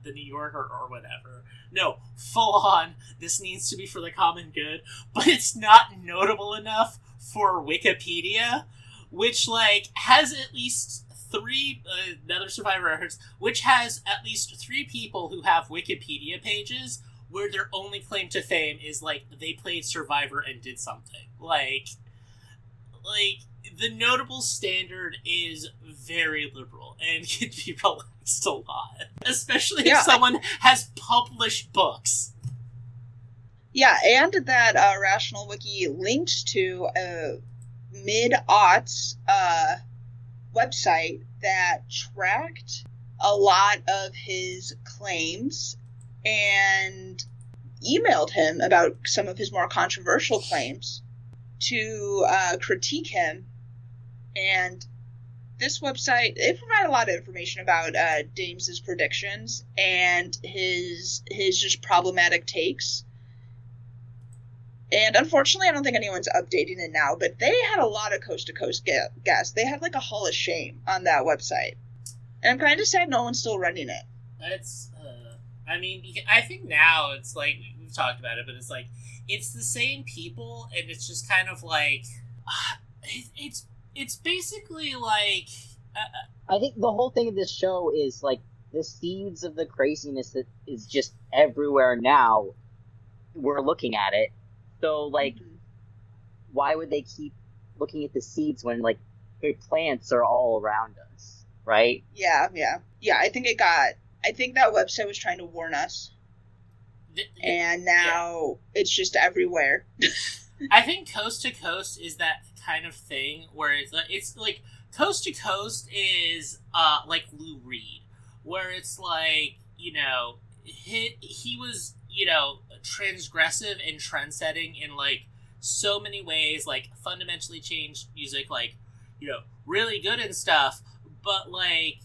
A: the New Yorker or whatever. No, full on, this needs to be for the common good, but it's not notable enough for Wikipedia, which, like, has at least three, another Survivor records, which has at least 3 people who have Wikipedia pages. where their only claim to fame is, like, they played Survivor and did something. Like, the notable standard is very liberal and can be relaxed a lot. Especially if someone has published books.
B: Yeah, and that Rational Wiki linked to a mid-aughts website that tracked a lot of his claims and emailed him about some of his more controversial claims to critique him. And this website, it provided a lot of information about Dames's predictions and his just problematic takes. And unfortunately, I don't think anyone's updating it now, but they had a lot of coast-to-coast guests. They had like a Hall of Shame on that website. And I'm kind of sad no one's still running it.
A: It's, I mean, I think now it's like, we've talked about it, but it's like, it's the same people, and it's just kind of like, it's basically like...
C: I think the whole thing of this show is, like, the seeds of the craziness that is just everywhere now. We're looking at it. So, like, why would they keep looking at the seeds when, like, the plants are all around us, right?
B: Yeah. I think that website was trying to warn us. And now it's just everywhere.
A: I think Coast to Coast is that kind of thing where it's like Coast to Coast is like Lou Reed, where it's like, you know, he was, you know, transgressive and trend-setting in like so many ways, like fundamentally changed music, like, you know, really good and stuff, but like,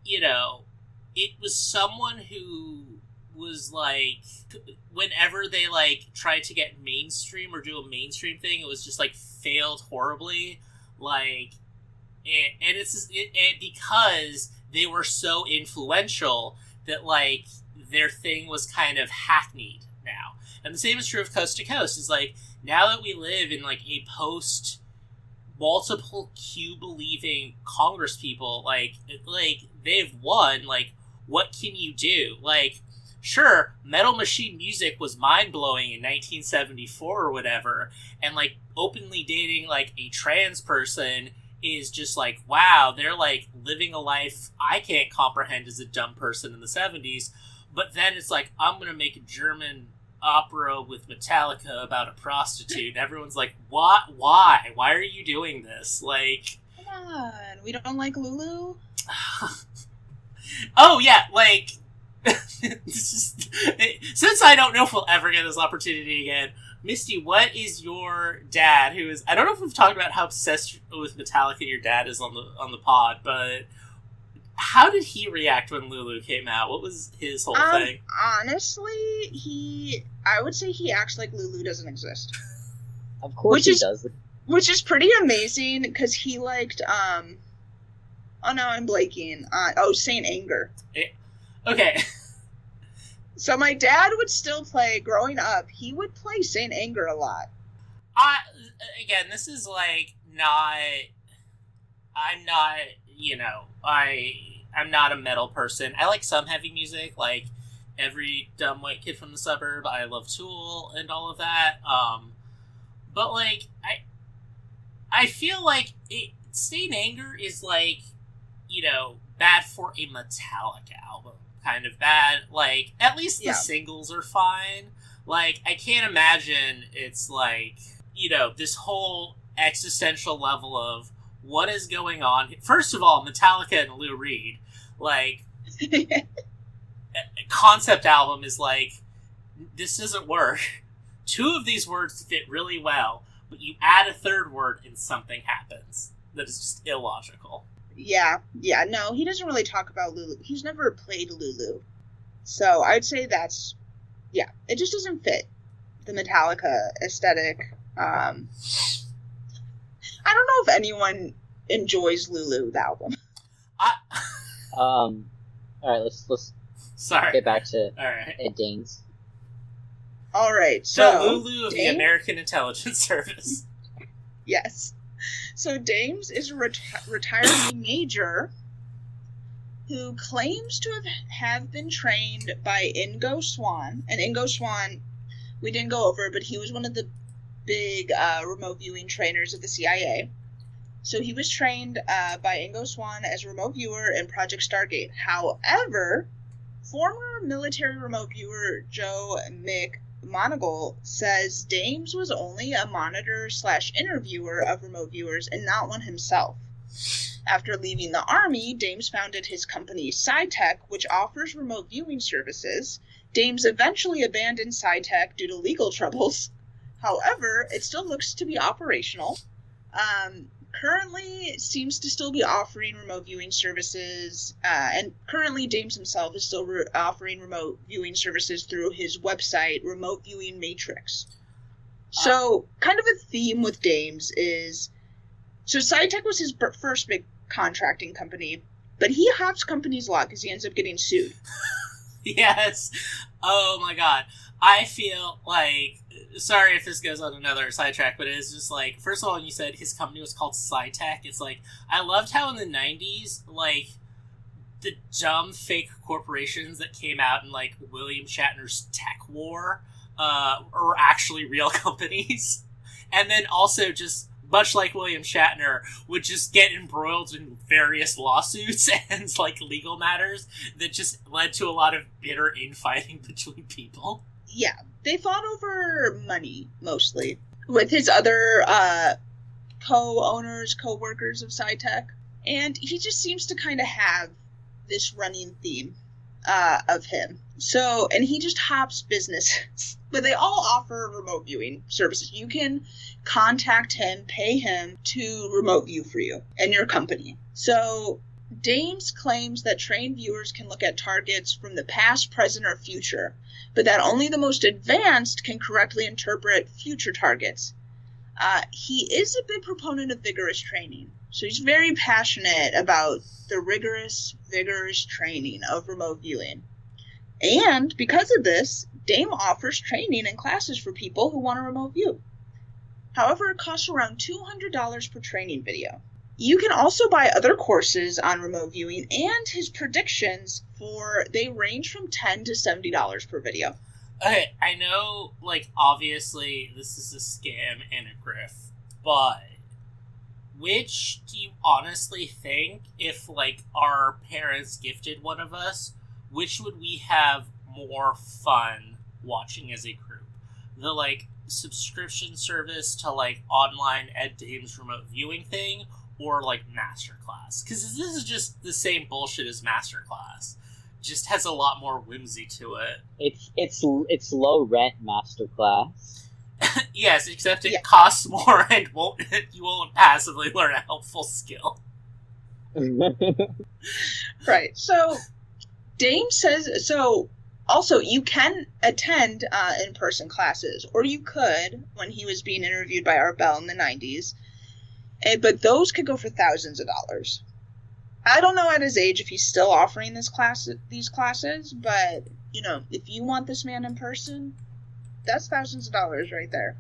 A: you know, it was someone who was like, whenever they like tried to get mainstream or do a mainstream thing, it was just like failed horribly, like, and it's because they were so influential that like their thing was kind of hackneyed now. And the same is true of Coast to Coast. Is like, now that we live in like a post multiple Q believing Congress people, like they've won, like, what can you do? Like, sure, Metal Machine music was mind-blowing in 1974 or whatever, and, like, openly dating, like, a trans person is just like, wow, they're, like, living a life I can't comprehend as a dumb person in the 70s, but then it's like, I'm gonna make a German opera with Metallica about a prostitute. Everyone's like, what? Why? Why are you doing this? Like...
B: Come on, we don't like Lulu?
A: Oh, yeah, like... Since I don't know if we'll ever get this opportunity again, Misty, what is your dad, who is... I don't know if we've talked about how obsessed with Metallica your dad is on the pod, but how did he react when Lulu came out? What was his whole thing?
B: Honestly, I would say he acts like Lulu doesn't exist.
C: Of course he does.
B: Which is pretty amazing, because he liked, oh no, I'm blanking. Saint Anger.
A: Okay.
B: So my dad would still play, growing up, he would play Saint Anger a lot.
A: Again, this is like I'm not, you know, I'm not a metal person. I like some heavy music, like every dumb white kid from the suburb. I love Tool and all of that. But like, I feel like Saint Anger is like, you know, bad for a Metallica album. Kind of bad. Like, at least the singles are fine. Like, I can't imagine it's like, you know, this whole existential level of what is going on. First of all, Metallica and Lou Reed, like, a concept album is like, this doesn't work. Two of these words fit really well, but you add a third word and something happens that is just illogical.
B: Yeah, no, he doesn't really talk about Lulu. He's never played Lulu. So I'd say that's, it just doesn't fit the Metallica aesthetic. I don't know if anyone enjoys Lulu, the album.
C: Alright, let's get back to Ed Danes.
B: Alright, so
A: Lulu of the American Intelligence Service.
B: Yes. So Dames is a retiring major who claims to have been trained by Ingo Swann. And Ingo Swann, we didn't go over, but he was one of the big remote viewing trainers of the CIA. So he was trained by Ingo Swann as a remote viewer in Project Stargate. However, former military remote viewer Joe McMoneagle says Dames was only a monitor/interviewer of remote viewers and not one himself. After leaving the Army, Dames founded his company SciTech, which offers remote viewing services. Dames eventually abandoned SciTech due to legal troubles. However, it still looks to be operational. Currently, it seems to still be offering remote viewing services, and currently Dames himself is still offering remote viewing services through his website, Remote Viewing Matrix. So, kind of a theme with Dames is, so SciTech was his first big contracting company, but he hops companies a lot because he ends up getting sued.
A: Yes. Oh my god. I feel like, sorry if this goes on another sidetrack, but it's just like, first of all, you said his company was called SciTech. It's like, I loved how in the 90s, like, the dumb fake corporations that came out in, like, William Shatner's Tech War are actually real companies. And then also just, much like William Shatner, would just get embroiled in various lawsuits and, like, legal matters that just led to a lot of bitter infighting between people.
B: Yeah, they fought over money, mostly, with his other co-owners, co-workers of SciTech. And he just seems to kind of have this running theme of him. So, and he just hops businesses. But they all offer remote viewing services. You can contact him, pay him to remote view for you and your company. So Dames claims that trained viewers can look at targets from the past, present, or future, but that only the most advanced can correctly interpret future targets. He is a big proponent of vigorous training, so he's very passionate about the rigorous, vigorous training of remote viewing. And because of this, Dame offers training and classes for people who want a remote view. However, it costs around $200 per training video. You can also buy other courses on remote viewing, and his predictions they range from $10 to $70 per video.
A: Okay, I know, like, obviously this is a scam and a grift, but which do you honestly think, if, like, our parents gifted one of us, which would we have more fun watching as a group? The, like, subscription service to, like, online Ed Dames remote viewing thing, or, like, Masterclass? Because this is just the same bullshit as Masterclass. Just has a lot more whimsy to it.
C: It's low rent Masterclass.
A: Yes, except it costs more and you won't passively learn a helpful skill.
B: Right. So Dame says, so also you can attend in-person classes, or you could when he was being interviewed by Art Bell in the 90s, but those could go for thousands of dollars. I don't know at his age if he's still offering these classes, but, you know, if you want this man in person, that's thousands of dollars right there.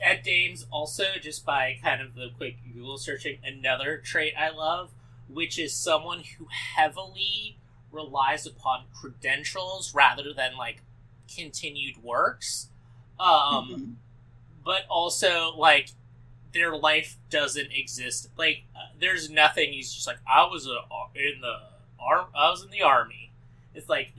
A: Ed Dames also, just by kind of the quick Google searching, another trait I love, which is someone who heavily relies upon credentials rather than, like, continued works. But also, like, their life doesn't exist. Like, there's nothing. He's just like, I was in the army. It's like,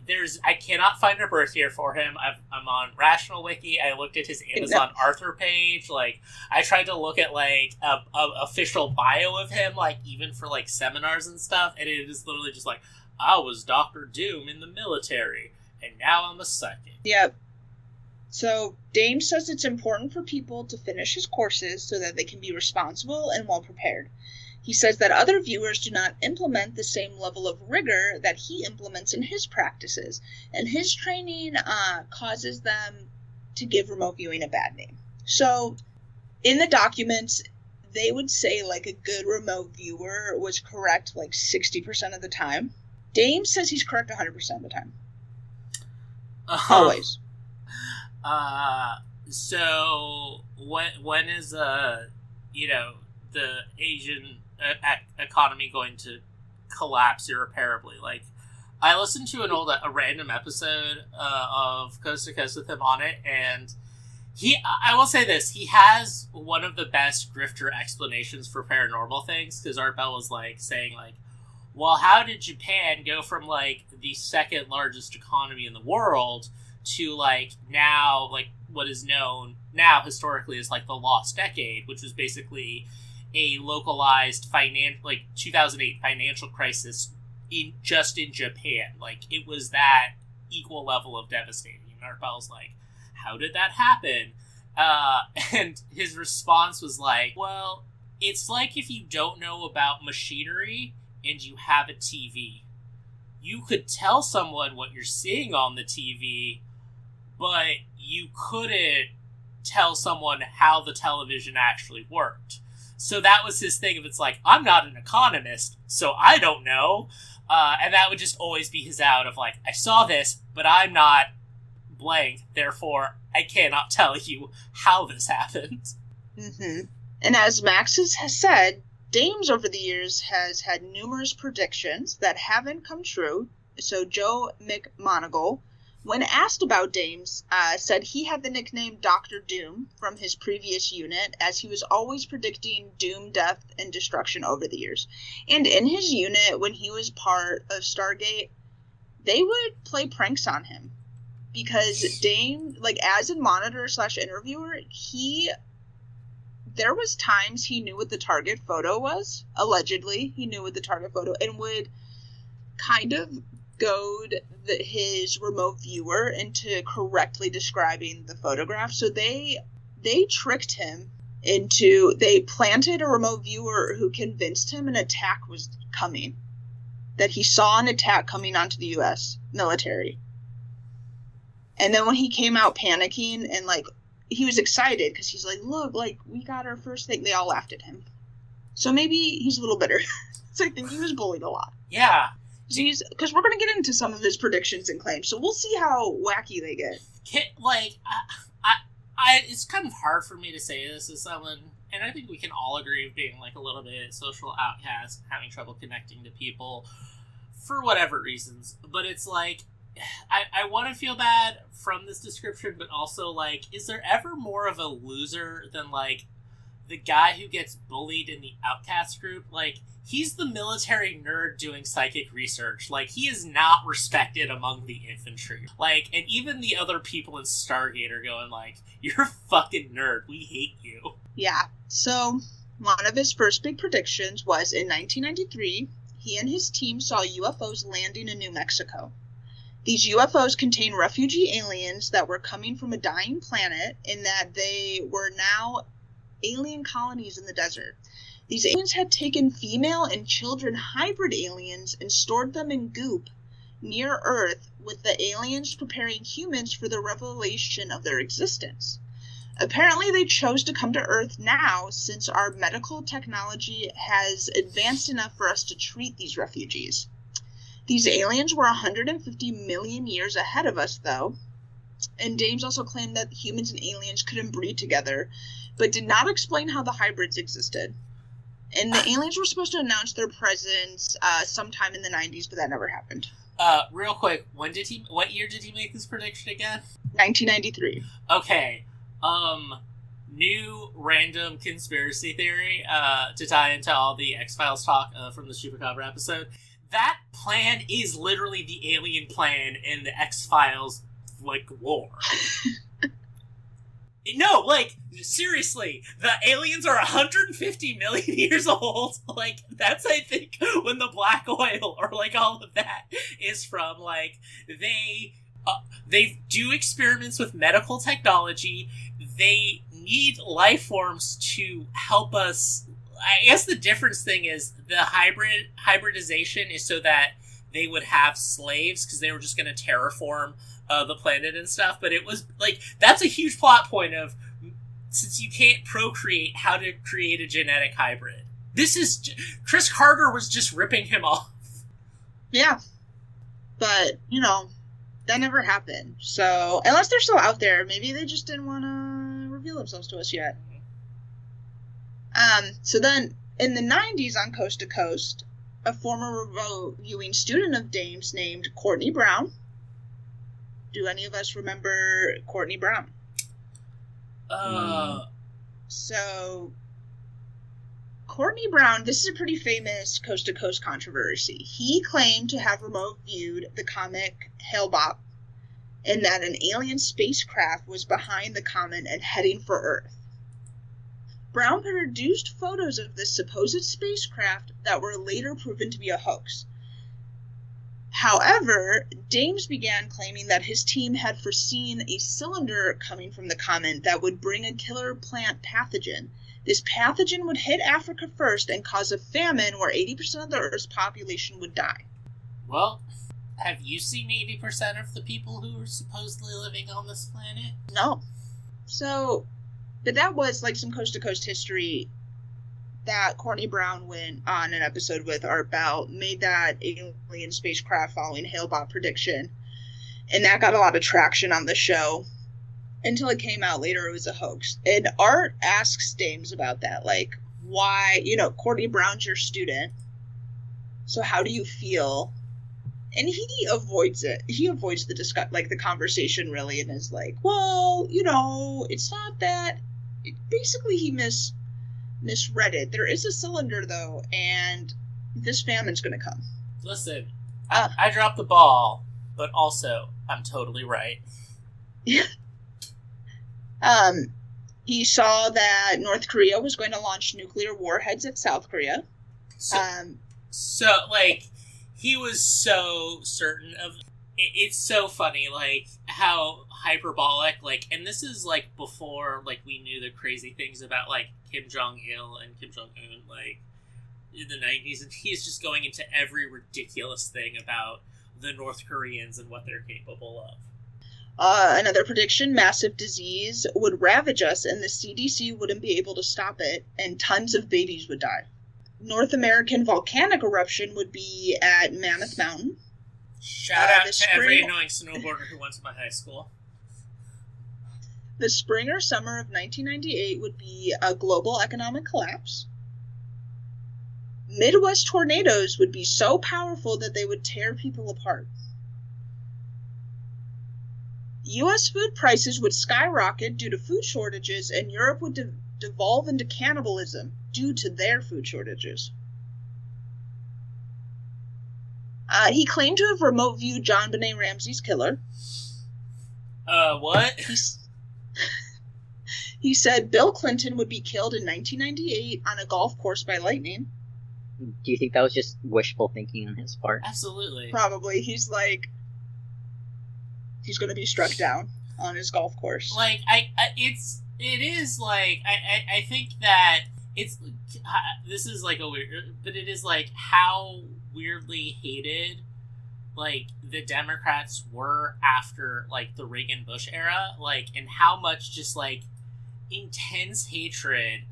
A: I cannot find a birth year for him. I'm on Rational Wiki. I looked at his Amazon Arthur page. Like, I tried to look at, like, a official bio of him, like, even for, like, seminars and stuff, and it is literally just like, I was Dr. Doom in the military, and now I'm a psychic.
B: Yep. So Dame says it's important for people to finish his courses so that they can be responsible and well prepared. He says that other viewers do not implement the same level of rigor that he implements in his practices, and his training causes them to give remote viewing a bad name. So in the documents, they would say, like, a good remote viewer was correct like 60% of the time. Dame says he's correct 100% of the time. Always.
A: So when is the Asian economy going to collapse irreparably. Like, I listened to a random episode of Coast to Coast with him on it, and I will say this, he has one of the best grifter explanations for paranormal things, because Art Bell was, like, saying, like, well, how did Japan go from, like, the second largest economy in the world to, like, now, like, what is known now historically as, like, the Lost Decade, which was basically a localized 2008 financial crisis in Japan. Like, it was that equal level of devastating. And Art Bell's like, how did that happen? And his response was like, well, it's like if you don't know about machinery and you have a TV. You could tell someone what you're seeing on the TV, but you couldn't tell someone how the television actually worked. So that was his thing of, it's like, I'm not an economist, so I don't know. And that would just always be his out of, like, I saw this, but I'm not blank, therefore I cannot tell you how this happened.
B: Mm-hmm. And as Max has said, Dames over the years has had numerous predictions that haven't come true. So Joe McMoneagle, when asked about Dames, said he had the nickname Dr. Doom from his previous unit, as he was always predicting doom, death, and destruction over the years. And in his unit, when he was part of Stargate, they would play pranks on him. Because Dame, like, as a monitor/interviewer, there was times he knew what the target photo was. Allegedly, he knew what the target photo, and would kind of goad his remote viewer into correctly describing the photograph. So they tricked him into, they planted a remote viewer who convinced him an attack was coming. That he saw an attack coming onto the U.S. military. And then when he came out panicking and, like, he was excited because he's like, look, like, we got our first thing. They all laughed at him. So maybe he's a little bitter. So I think he was bullied a lot.
A: Yeah.
B: Because we're going to get into some of his predictions and claims, so we'll see how wacky they get.
A: Like, it's kind of hard for me to say this as someone, and I think we can all agree of being, like, a little bit social outcast, having trouble connecting to people for whatever reasons. But it's like, I want to feel bad from this description, but also, like, is there ever more of a loser than, like, the guy who gets bullied in the outcast group? Like, he's the military nerd doing psychic research. Like, he is not respected among the infantry. Like, and even the other people in Stargate are going, like, you're a fucking nerd. We hate you.
B: Yeah. So, one of his first big predictions was in 1993, he and his team saw UFOs landing in New Mexico. These UFOs contain refugee aliens that were coming from a dying planet, in that they were now alien colonies in the desert. These aliens had taken female and children hybrid aliens and stored them in goop near Earth, with the aliens preparing humans for the revelation of their existence. Apparently they chose to come to Earth now, since our medical technology has advanced enough for us to treat these refugees. These aliens were 150 million years ahead of us, though, and Dames also claimed that humans and aliens couldn't breed together, but did not explain how the hybrids existed. And the aliens were supposed to announce their presence sometime in the 90s, but that never happened.
A: Real quick, what year did he make this prediction again?
B: 1993.
A: Okay. New random conspiracy theory to tie into all the X-Files talk from the Chupacabra episode. That plan is literally the alien plan in the X-Files, like, lore. No, like, seriously, the aliens are 150 million years old. Like, that's, I think, when the black oil, or, like, all of that is from. Like, they do experiments with medical technology. They need life forms to help us. I guess the difference thing is the hybridization is so that they would have slaves, because they were just going to terraform the planet and stuff. But it was, like, that's a huge plot point of, since you can't procreate, how to create a genetic hybrid. This is, Chris Carter was just ripping him off.
B: Yeah. But, you know, that never happened. So, unless they're still out there, maybe they just didn't want to reveal themselves to us yet. So then, in the 90s on Coast to Coast, a former remote viewing student of Dame's named Courtney Brown. Do any of us remember Courtney Brown? So, Courtney Brown, this is a pretty famous coast-to-coast controversy. He claimed to have remote viewed the comic Hale-Bopp, and that an alien spacecraft was behind the comet and heading for Earth. Brown produced photos of this supposed spacecraft that were later proven to be a hoax. However, Dames began claiming that his team had foreseen a cylinder coming from the comet that would bring a killer plant pathogen. This pathogen would hit Africa first and cause a famine where 80% of the Earth's population would die.
A: Well, have you seen 80% of the people who are supposedly living on this planet?
B: No. So, but that was like some coast-to-coast history that Courtney Brown went on an episode with Art Bell, made that alien spacecraft following Hale-Bopp prediction. And that got a lot of traction on the show until it came out later it was a hoax. And Art asks Dames about that, like, why, Courtney Brown's your student, so how do you feel? And he avoids it. He avoids the conversation really, and is like, well, it's not that. Basically, he misread it. There is a cylinder, though, and this famine's going to come.
A: Listen, I dropped the ball, but also, I'm totally right.
B: Yeah. He saw that North Korea was going to launch nuclear warheads at South Korea.
A: He was so certain of... It's so funny, how hyperbolic, and this is, before, we knew the crazy things about, Kim Jong-il and Kim Jong-un, in the 90s, and he's just going into every ridiculous thing about the North Koreans and what they're capable of.
B: Another prediction, massive disease would ravage us, and the CDC wouldn't be able to stop it, and tons of babies would die. North American volcanic eruption would be at Mammoth Mountain.
A: Shout out to every annoying snowboarder who went to my high school.
B: The spring or summer of 1998 would be a global economic collapse. Midwest tornadoes would be so powerful that they would tear people apart. U.S. food prices would skyrocket due to food shortages, and Europe would devolve into cannibalism due to their food shortages. He claimed to have remote viewed John Benet Ramsey's killer.
A: What?
B: He said Bill Clinton would be killed in 1998 on a golf course by lightning.
C: Do you think that was just wishful thinking on his part?
A: Absolutely.
B: Probably. He's going to be struck down on his golf course.
A: I think that it's, this is a weird, but it is how weirdly hated the Democrats were after the Reagan-Bush era, and how much just intense hatred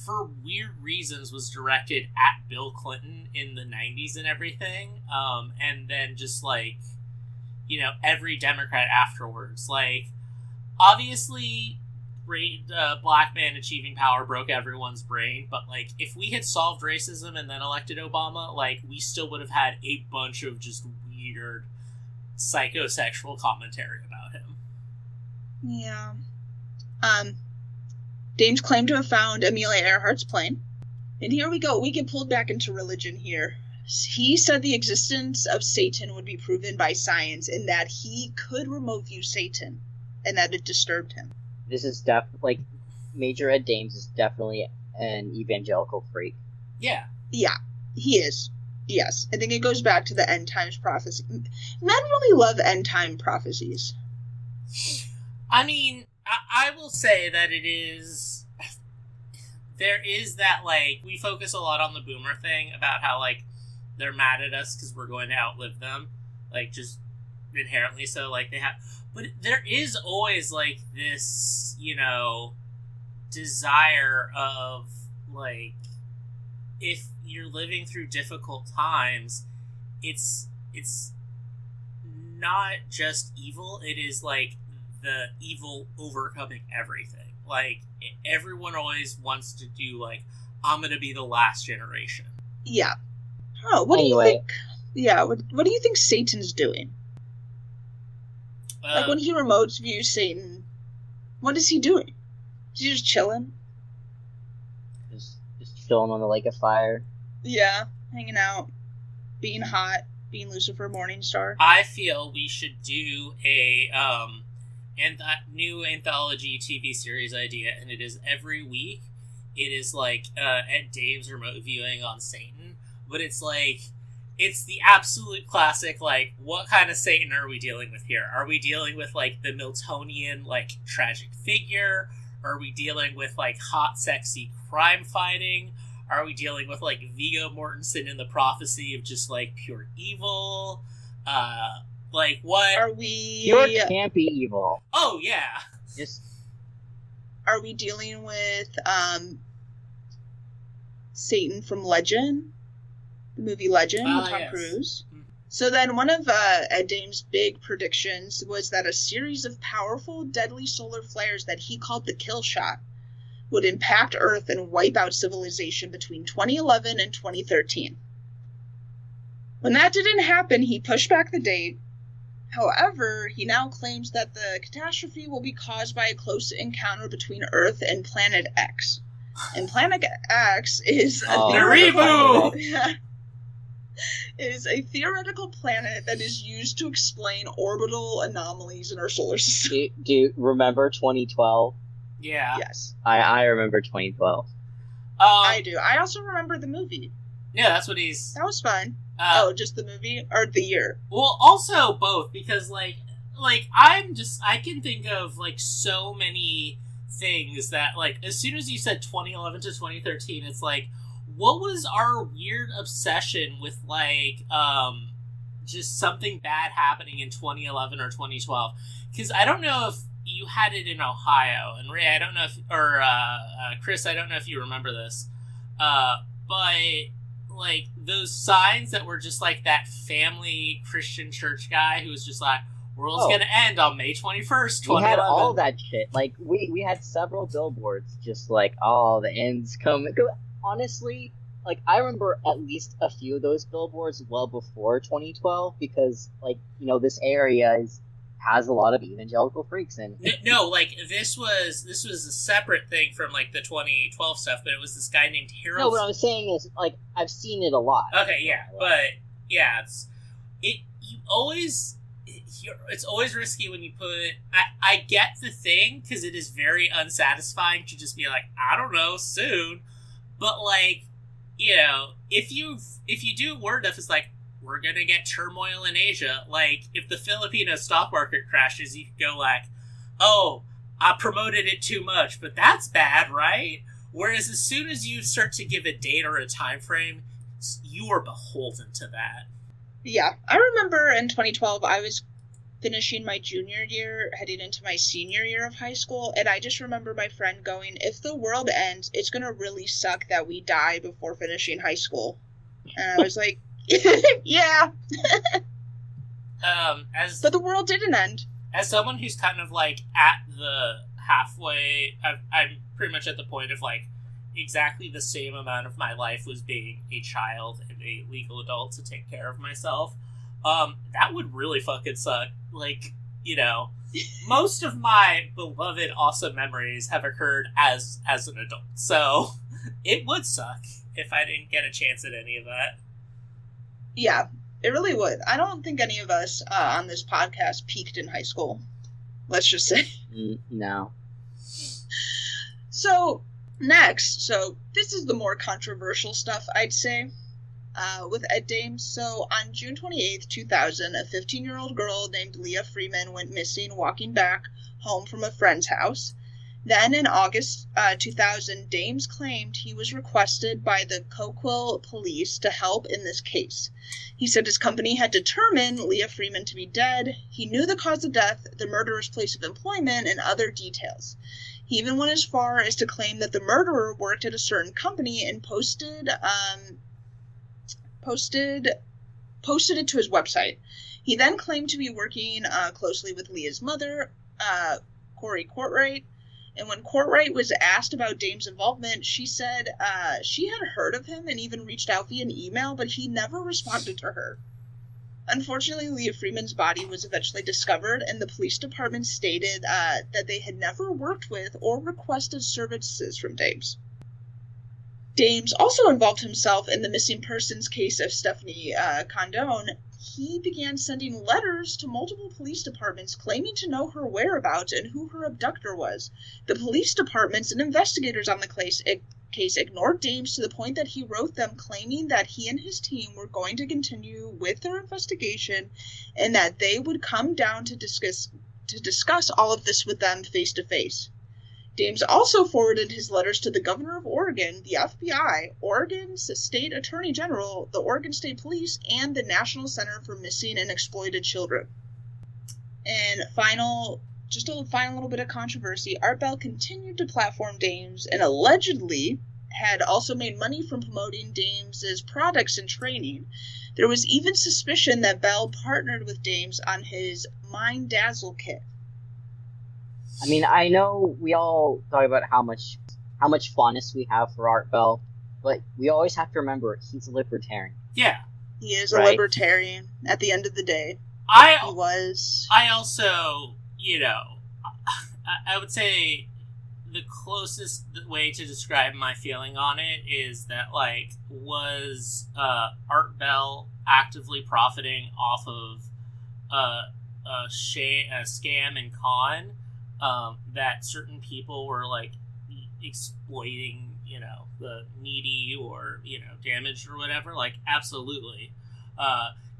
A: for weird reasons was directed at Bill Clinton in the 90s and everything, and then just every Democrat afterwards. Obviously black man achieving power broke everyone's brain, but if we had solved racism and then elected Obama, we still would have had a bunch of just weird psychosexual commentary about him.
B: Yeah. Dames claimed to have found Amelia Earhart's plane. And here we go. We get pulled back into religion here. He said the existence of Satan would be proven by science, and that he could remote view Satan, and that it disturbed him.
C: This is Major Ed Dames is definitely an evangelical freak.
A: Yeah.
B: Yeah, he is. Yes. I think it goes back to the end times prophecy. Men really love end time prophecies.
A: I mean, I will say that it is... There is that, we focus a lot on the boomer thing about how, they're mad at us because we're going to outlive them. Just inherently so, they have... But there is always, this, desire of, if you're living through difficult times, it's not just evil, it is, the evil overcoming everything. Everyone always wants to do, I'm gonna be the last generation.
B: Yeah. Oh, what do you think? Yeah, what do you think Satan's doing? Like when he remote views Satan, what is he doing? Is he just chilling?
C: Just chilling on the lake of fire.
B: Yeah, hanging out, being hot, being Lucifer Morningstar.
A: I feel we should do a new anthology TV series idea, and it is every week. It is like at Dave's remote viewing on Satan, but it's like it's the absolute classic. Like, what kind of Satan are we dealing with here? Are we dealing with like the Miltonian like tragic figure? Are we dealing with like hot, sexy crime fighting? Are we dealing with like Viggo Mortensen in the prophecy of just like pure evil? Like what?
B: Are we
C: pure campy evil?
A: Oh yeah.
C: Just.
B: Are we dealing with Satan from Legend, the movie Legend with Tom Cruise? Mm-hmm. So then one of Ed Dame's big predictions was that a series of powerful, deadly solar flares that he called the kill shot would impact Earth and wipe out civilization between 2011 and 2013. When that didn't happen, he pushed back the date. However, he now claims that the catastrophe will be caused by a close encounter between Earth and Planet X. And Planet X is is a theoretical planet that is used to explain orbital anomalies in our solar system.
C: Do you remember 2012?
A: Yeah.
B: Yes.
C: I remember 2012.
B: I do. I also remember the movie.
A: Yeah, that's what he's...
B: That was fun. Just the movie? Or the year?
A: Well, also both, because, like, I can think of, like, so many things that, like, as soon as you said 2011 to 2013, it's like, what was our weird obsession with, like, just something bad happening in 2011 or 2012? Because I don't know if you had it in Ohio, and Ray, I don't know if, or Chris, I don't know if you remember this, but like those signs that were just like that family Christian church guy who was just like, world's gonna end on May 21st, 2011.
C: We had all that shit. Like we had several billboards just like, oh, the end's coming. Honestly, like I remember at least a few of those billboards well before 2012 because like, you know, this area has a lot of evangelical freaks in it.
A: No, like this was a separate thing from like the 2012 stuff, but it was this guy named Harold.
C: No, what I'm saying is like I've seen it a lot.
A: Okay, yeah, but yeah, it's always risky when you put. I get the thing because it is very unsatisfying to just be like, I don't know, soon, but like, you know, if you do word enough, it's like, we're gonna get turmoil in Asia. Like, if the Filipino stock market crashes, you could go like, oh, I promoted it too much, but that's bad, right? Whereas as soon as you start to give a date or a time frame, you are beholden to that.
B: Yeah, I remember in 2012, I was finishing my junior year, heading into my senior year of high school, and I just remember my friend going, if the world ends, it's gonna really suck that we die before finishing high school. And I was like, yeah. But the world didn't end.
A: As someone who's kind of like at the halfway, I'm pretty much at the point of like exactly the same amount of my life was being a child and a legal adult to take care of myself. That would really fucking suck. Like, you know, most of my beloved awesome memories have occurred as an adult, so it would suck if I didn't get a chance at any of that.
B: Yeah, it really would. I don't think any of us on this podcast peaked in high school. Let's just say.
C: No.
B: So, next. So, this is the more controversial stuff, I'd say, with Ed Dames. So, on June 28th, 2000, a 15-year-old girl named Leah Freeman went missing walking back home from a friend's house. Then, in August 2000, Dames claimed he was requested by the Coquille police to help in this case. He said his company had determined Leah Freeman to be dead. He knew the cause of death, the murderer's place of employment, and other details. He even went as far as to claim that the murderer worked at a certain company and posted it to his website. He then claimed to be working closely with Leah's mother, Corey Courtright, And when Courtwright was asked about Dame's involvement, she said she had heard of him and even reached out via an email, but he never responded to her. Unfortunately, Leah Freeman's body was eventually discovered, and the police department stated that they had never worked with or requested services from Dames. Dames also involved himself in the missing persons case of Stephanie Condon. He began sending letters to multiple police departments claiming to know her whereabouts and who her abductor was. The police departments and investigators on the case ignored Dames to the point that he wrote them claiming that he and his team were going to continue with their investigation and that they would come down to discuss all of this with them face to face. Dames also forwarded his letters to the governor of Oregon, the FBI, Oregon's state attorney general, the Oregon State Police, and the National Center for Missing and Exploited Children. And just a final little bit of controversy, Art Bell continued to platform Dames and allegedly had also made money from promoting Dames' products and training. There was even suspicion that Bell partnered with Dames on his Mind Dazzle kit.
C: I mean, I know we all talk about how much fondness we have for Art Bell, but we always have to remember he's a libertarian.
A: Yeah.
B: He is a libertarian at the end of the day.
A: I also, I would say the closest way to describe my feeling on it is that, was Art Bell actively profiting off of a scam and con that certain people were, exploiting, the needy or, damaged or whatever? Absolutely.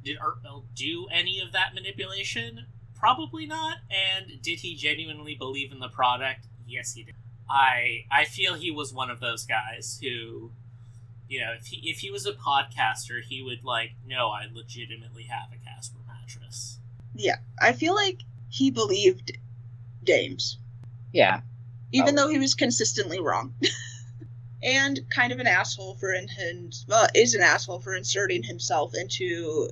A: Did Art Bell do any of that manipulation? Probably not. And did he genuinely believe in the product? Yes, he did. I feel he was one of those guys who, if he was a podcaster, he would no, I legitimately have a Casper mattress.
B: Yeah, I feel like he believed Dames.
C: Yeah.
B: Even though he was consistently wrong. And kind of an asshole is an asshole for inserting himself into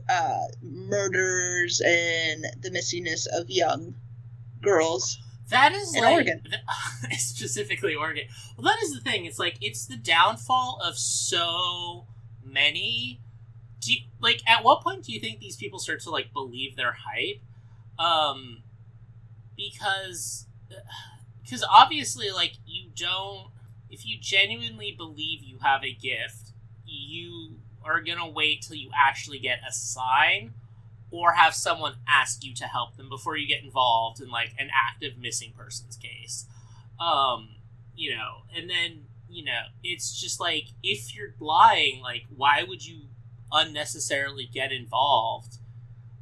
B: murders and the missingness of young girls.
A: That is
B: in Oregon.
A: Specifically Oregon. Well, that is the thing. It's it's the downfall of so many. At what point do you think these people start to believe their hype? Because obviously you don't. If you genuinely believe you have a gift, you are going to wait till you actually get a sign or have someone ask you to help them before you get involved in an active missing persons case. And then, it's just if you're lying, why would you unnecessarily get involved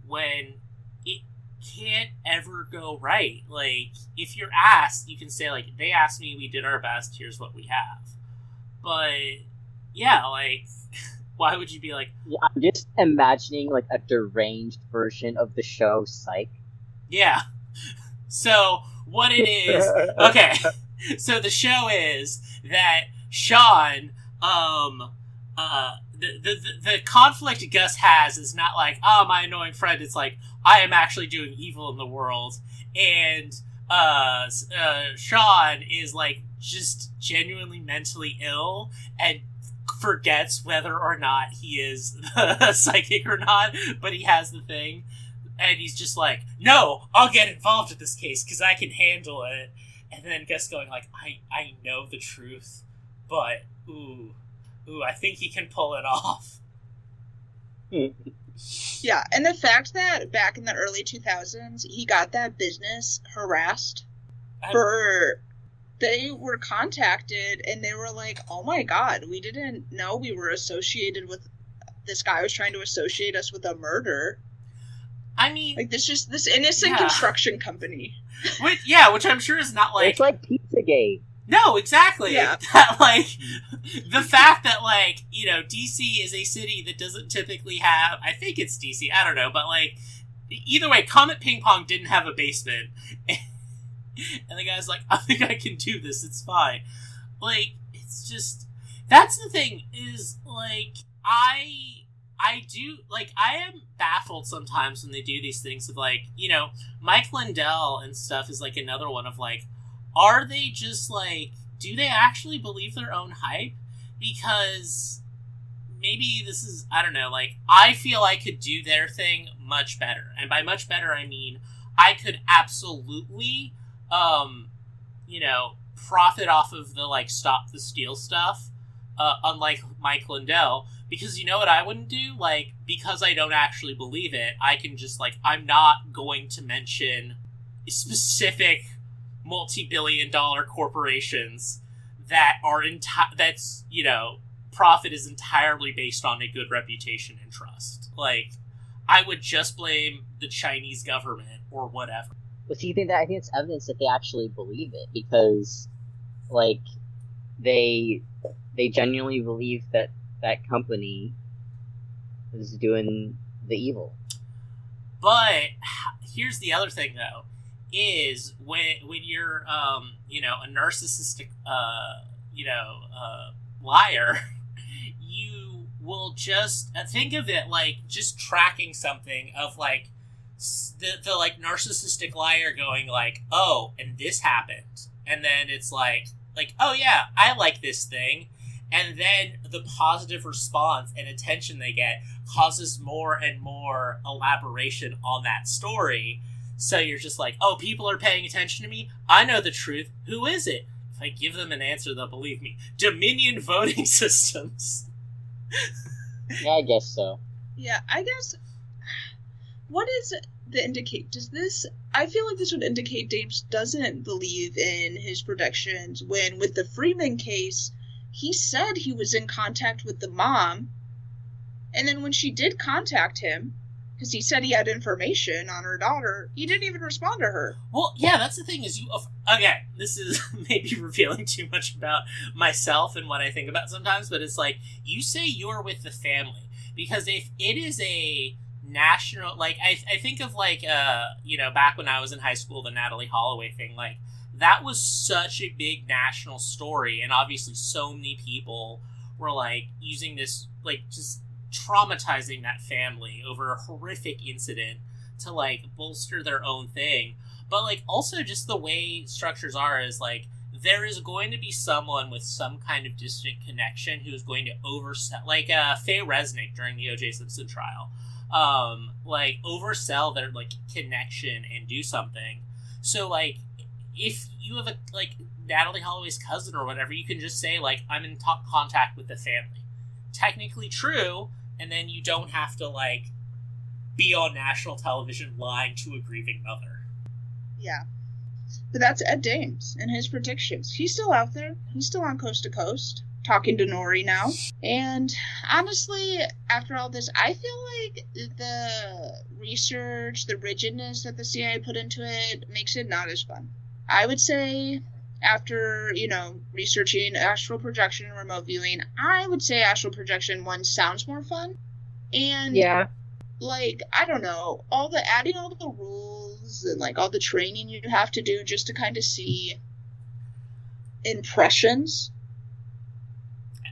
A: when it can't ever go right? If you're asked, you can say they asked me, we did our best, here's what we have. But yeah, why would you be
C: Yeah, I'm just imagining a deranged version of the show Psych.
A: Yeah. So what it is, okay, so the show is that Sean, the conflict Gus has is not my annoying friend. It's I am actually doing evil in the world. And Sean is just genuinely mentally ill and forgets whether or not he is psychic or not, but he has the thing. And he's just no, I'll get involved in this case because I can handle it. And then Gus going I know the truth, but ooh, I think he can pull it off.
B: Yeah, and the fact that back in the early 2000s, he got that business harassed they were contacted and they were oh my god, we didn't know we were associated with, this guy was trying to associate us with a murder.
A: I mean,
B: this innocent construction company.
A: Which I'm sure is not
C: it's like Pizzagate.
A: No, exactly.
B: Yeah.
A: That, the fact that, DC is a city that doesn't typically have, I think it's DC, I don't know, but, either way, Comet Ping Pong didn't have a basement. And the guy's I think I can do this, it's fine. It's just, that's the thing, is, I do, I am baffled sometimes when they do these things of, Mike Lindell and stuff is, another one of, are they just like, do they actually believe their own hype? Because maybe this is, I don't know, like, I feel I could do their thing much better. And by much better, I mean, I could absolutely, profit off of the, like, stop the steal stuff, unlike Mike Lindell. Because you know what I wouldn't do? Like, because I don't actually believe it, I can just, like, I'm not going to mention specific multi-billion-dollar corporations that are profit is entirely based on a good reputation and trust. Like, I would just blame the Chinese government or whatever.
C: Well, see, I think it's evidence that they actually believe it, because, like, they genuinely believe that company is doing the evil.
A: But here's the other thing, though, is when you're a narcissistic liar, you will just think of it like just tracking something of like the like narcissistic liar going like, oh, and this happened, and then it's like oh yeah, I like this thing. And then the positive response and attention they get causes more and more elaboration on that story. So you're just like, oh, people are paying attention to me? I know the truth. Who is it? If I give them an answer, they'll believe me. Dominion voting systems.
C: Yeah, I guess so.
B: Yeah, I guess... What is the indicate? Does this... I feel like this would indicate Dames doesn't believe in his predictions when, with the Freeman case... He said he was in contact with the mom, and then when she did contact him, because he said he had information on her daughter, he didn't even respond to her.
A: Well, yeah, that's the thing is again, this is maybe revealing too much about myself and what I think about sometimes, but it's like, you say you're with the family, because if it is a national, like, I think of, like, back when I was in high school, the Natalie Holloway thing, like, that was such a big national story, and obviously so many people were, like, using this, like, just traumatizing that family over a horrific incident to, like, bolster their own thing. But, like, also just the way structures are is, like, there is going to be someone with some kind of distant connection who is going to oversell, like, Faye Resnick during the O.J. Simpson trial, oversell their, like, connection and do something. So, like, if you have Natalie Holloway's cousin or whatever, you can just say, like, I'm in contact with the family. Technically true, and then you don't have to, like, be on national television lying to a grieving mother.
B: Yeah. But that's Ed Dames and his predictions. He's still out there. He's still on Coast to Coast, talking to Nori now. And honestly, after all this, I feel like the research, the rigidness that the CIA put into it makes it not as fun. I would say, after, researching astral projection and remote viewing, I would say astral projection 1 sounds more fun. And,
C: yeah,
B: like, I don't know, adding all the rules and, like, all the training you have to do just to kind of see impressions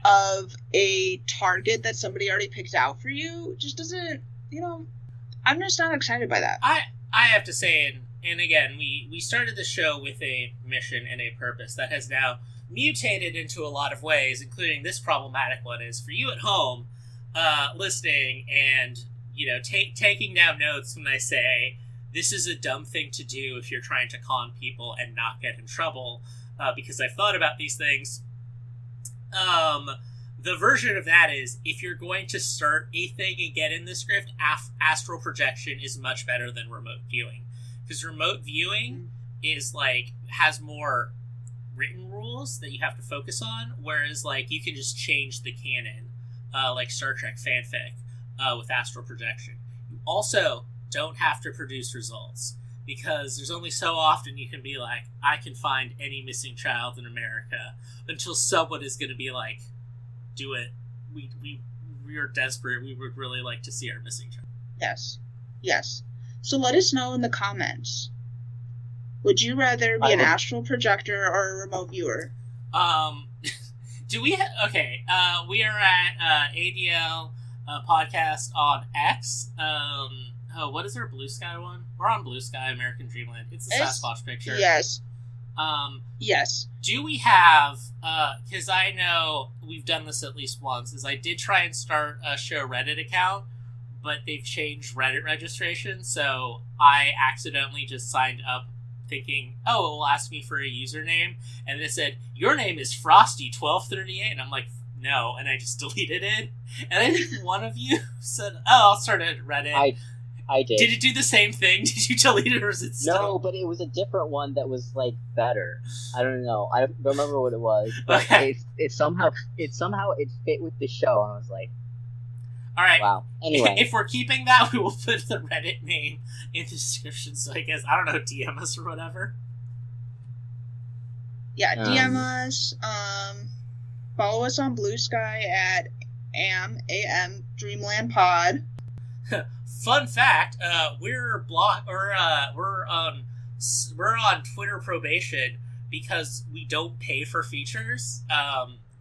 B: of a target that somebody already picked out for you just doesn't, I'm just not excited by that.
A: I have to say, and again, we started the show with a mission and a purpose that has now mutated into a lot of ways, including this problematic one is for you at home listening and, taking down notes when I say this is a dumb thing to do if you're trying to con people and not get in trouble, because I've thought about these things. The version of that is, if you're going to start a thing and get in the script, astral projection is much better than remote viewing. Because remote viewing is, like, has more written rules that you have to focus on, whereas, like, you can just change the canon, like Star Trek fanfic, with astral projection. You also don't have to produce results, because there's only so often you can be like, I can find any missing child in America, until someone is going to be like, do it. We are desperate. We would really like to see our missing child.
B: Yes. So let us know in the comments. Would you rather be an astral projector or a remote viewer?
A: Do we okay, we are at ADL podcast on X. What is our Blue Sky one? We're on Blue Sky, American Dreamland. It's a Sasquatch picture.
B: Yes. Yes.
A: Do we have, because I know we've done this at least once, is I did try and start a show Reddit account, but they've changed Reddit registration, so I accidentally just signed up thinking, oh, it will ask me for a username, and it said, your name is Frosty1238, and I'm like, no, and I just deleted it. And I think one of you said, oh, I'll start a Reddit.
C: I did.
A: Did it do the same thing? Did you delete it, or is it still...
C: No, but it was a different one that was, like, better. I don't know. I don't remember what it was. But
A: okay.
C: it somehow fit with the show, and I was like,
A: all right.
C: Wow. Anyway.
A: If we're keeping that, we will put the Reddit name in the description, so I guess, I don't know, DM us or whatever.
B: Yeah, DM us. Follow us on Blue Sky at AM Dreamland Pod.
A: Fun fact: we're on Twitter probation because we don't pay for features,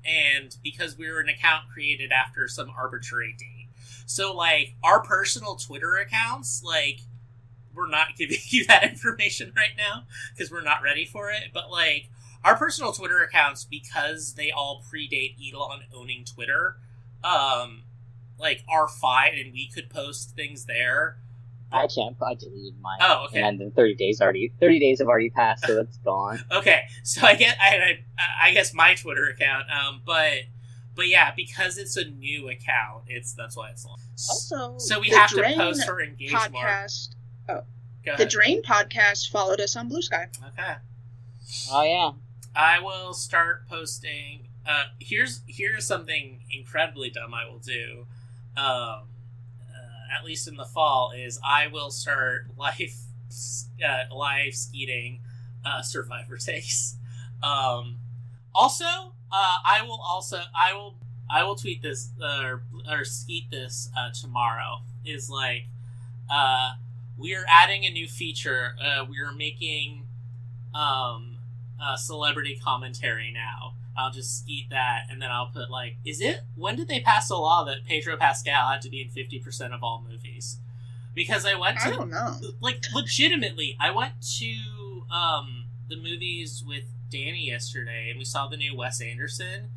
A: and because we were an account created after some arbitrary date. So, like, our personal Twitter accounts, like, we're not giving you that information right now because we're not ready for it. But, like, our personal Twitter accounts, because they all predate Elon owning Twitter, like, are fine, and we could post things there.
C: I deleted mine.
A: Oh, okay.
C: And then 30 days have already passed, so it's gone.
A: Okay, so I guess my Twitter account, but yeah, because it's a new account, that's why it's long.
B: Also,
A: so we have to post for engagement.
B: The Drain podcast followed us on Blue Sky.
A: Okay.
C: Oh yeah.
A: I will start posting. Here's something incredibly dumb I will do. At least in the fall, is I will start live skeeting Survivor takes. Also, I will tweet this or skeet this tomorrow. Is like, we are adding a new feature. We are making celebrity commentary now. I'll just skeet that, and then I'll put, like, when did they pass a law that Pedro Pascal had to be in 50% of all movies? Because I don't know. Like, legitimately, I went to the movies with Danny yesterday, and we saw the new Wes Anderson,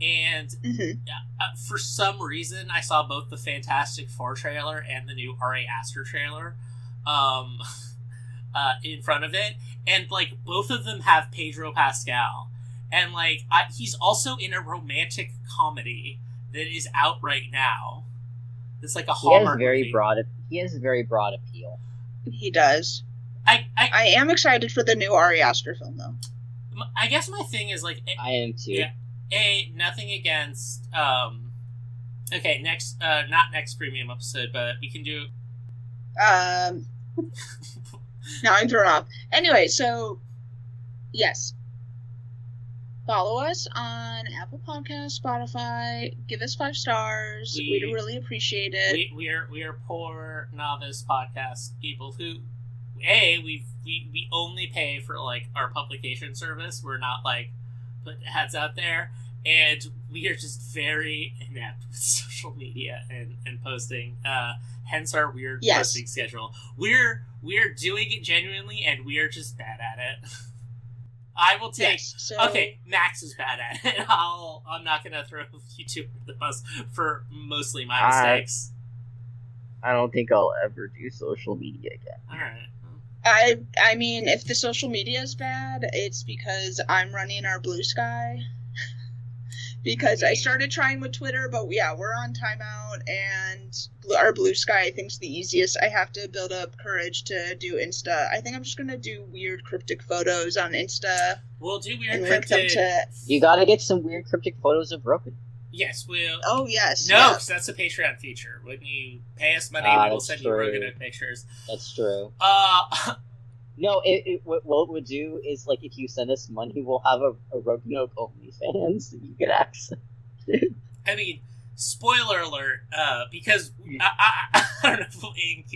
A: and for some reason, I saw both the Fantastic Four trailer and the new Ari Aster trailer in front of it, and, like, both of them have Pedro Pascal. And, like, he's also in a romantic comedy that is out right now. It's like a Hallmark movie.
C: He has a very broad appeal.
B: He does. I am excited for the new Ari Aster film, though.
A: I guess my thing is, like...
C: I am, too.
A: Yeah, nothing against... okay, next... not next premium episode, but we can do...
B: Now I'm thrown off. Anyway, so... Yes. Follow us on Apple Podcasts, Spotify. Give us 5 stars. We'd really appreciate it.
A: We are poor novice podcast people who, we only pay for, like, our publication service. We're not, like, putting ads out there, and we are just very inept with social media and posting. Hence our weird posting schedule. We're doing it genuinely, and we are just bad at it. I will take... Okay, Max is bad at it. I'm not going to throw you two under the bus for mostly my mistakes.
C: I don't think I'll ever do social media again.
A: Alright.
B: I mean, if the social media is bad, it's because I'm running our Blue Sky. Because I started trying with Twitter, but yeah, we're on timeout, and our Blue Sky, I think, is the easiest. I have to build up courage to do Insta. I think I'm just going to do weird cryptic photos on Insta.
A: We'll do weird cryptic...
C: You gotta get some weird cryptic photos of Broken.
A: Yes, we'll...
B: Oh, yes.
A: No, because that's a Patreon feature. When you pay us money, we will send you Rogan pictures.
C: That's true. No, what it would do is, like, if you send us money, we'll have a Roanoke OnlyFans that you can access.
A: I mean, spoiler alert, because I don't know if we'll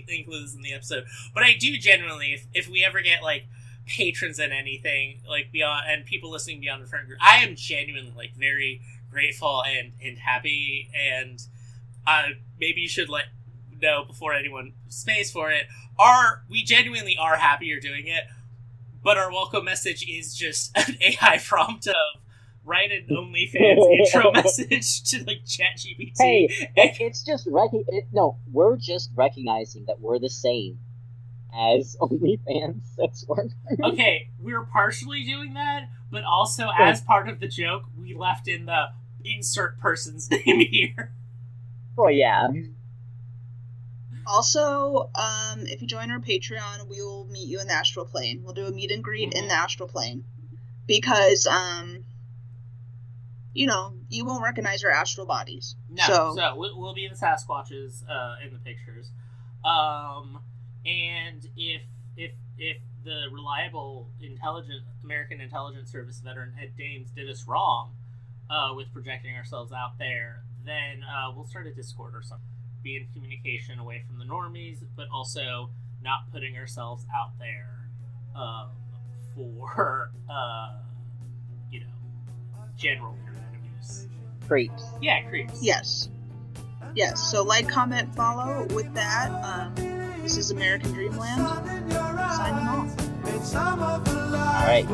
A: include this in the episode, but I do genuinely, if we ever get, like, patrons and anything, like, beyond, and people listening beyond the friend group, I am genuinely, like, very grateful and happy, and maybe you should let know before anyone pays for it. We genuinely are happy you're doing it, But our welcome message is just an AI prompt of write an OnlyFans intro message to like ChatGPT.
C: Hey, it's just we're just recognizing that we're the same as OnlyFans sex workers.
A: Okay, we're partially doing that, but also as part of the joke, we left in the insert person's name here.
C: Oh yeah.
B: Also, if you join our Patreon, we will meet you in the astral plane. We'll do a meet and greet in the astral plane. Because, you won't recognize our astral bodies.
A: No, so we'll be the Sasquatches in the pictures. And if the reliable, intelligent American Intelligence Service veteran Ed Dames did us wrong with projecting ourselves out there, then we'll start a Discord or something. Be in communication away from the normies, but also not putting ourselves out there for general internet abuse.
C: Creeps.
A: Yeah, creeps.
B: Yes. So like, comment, follow. With that, this is American Dreamland signing off.
C: All right.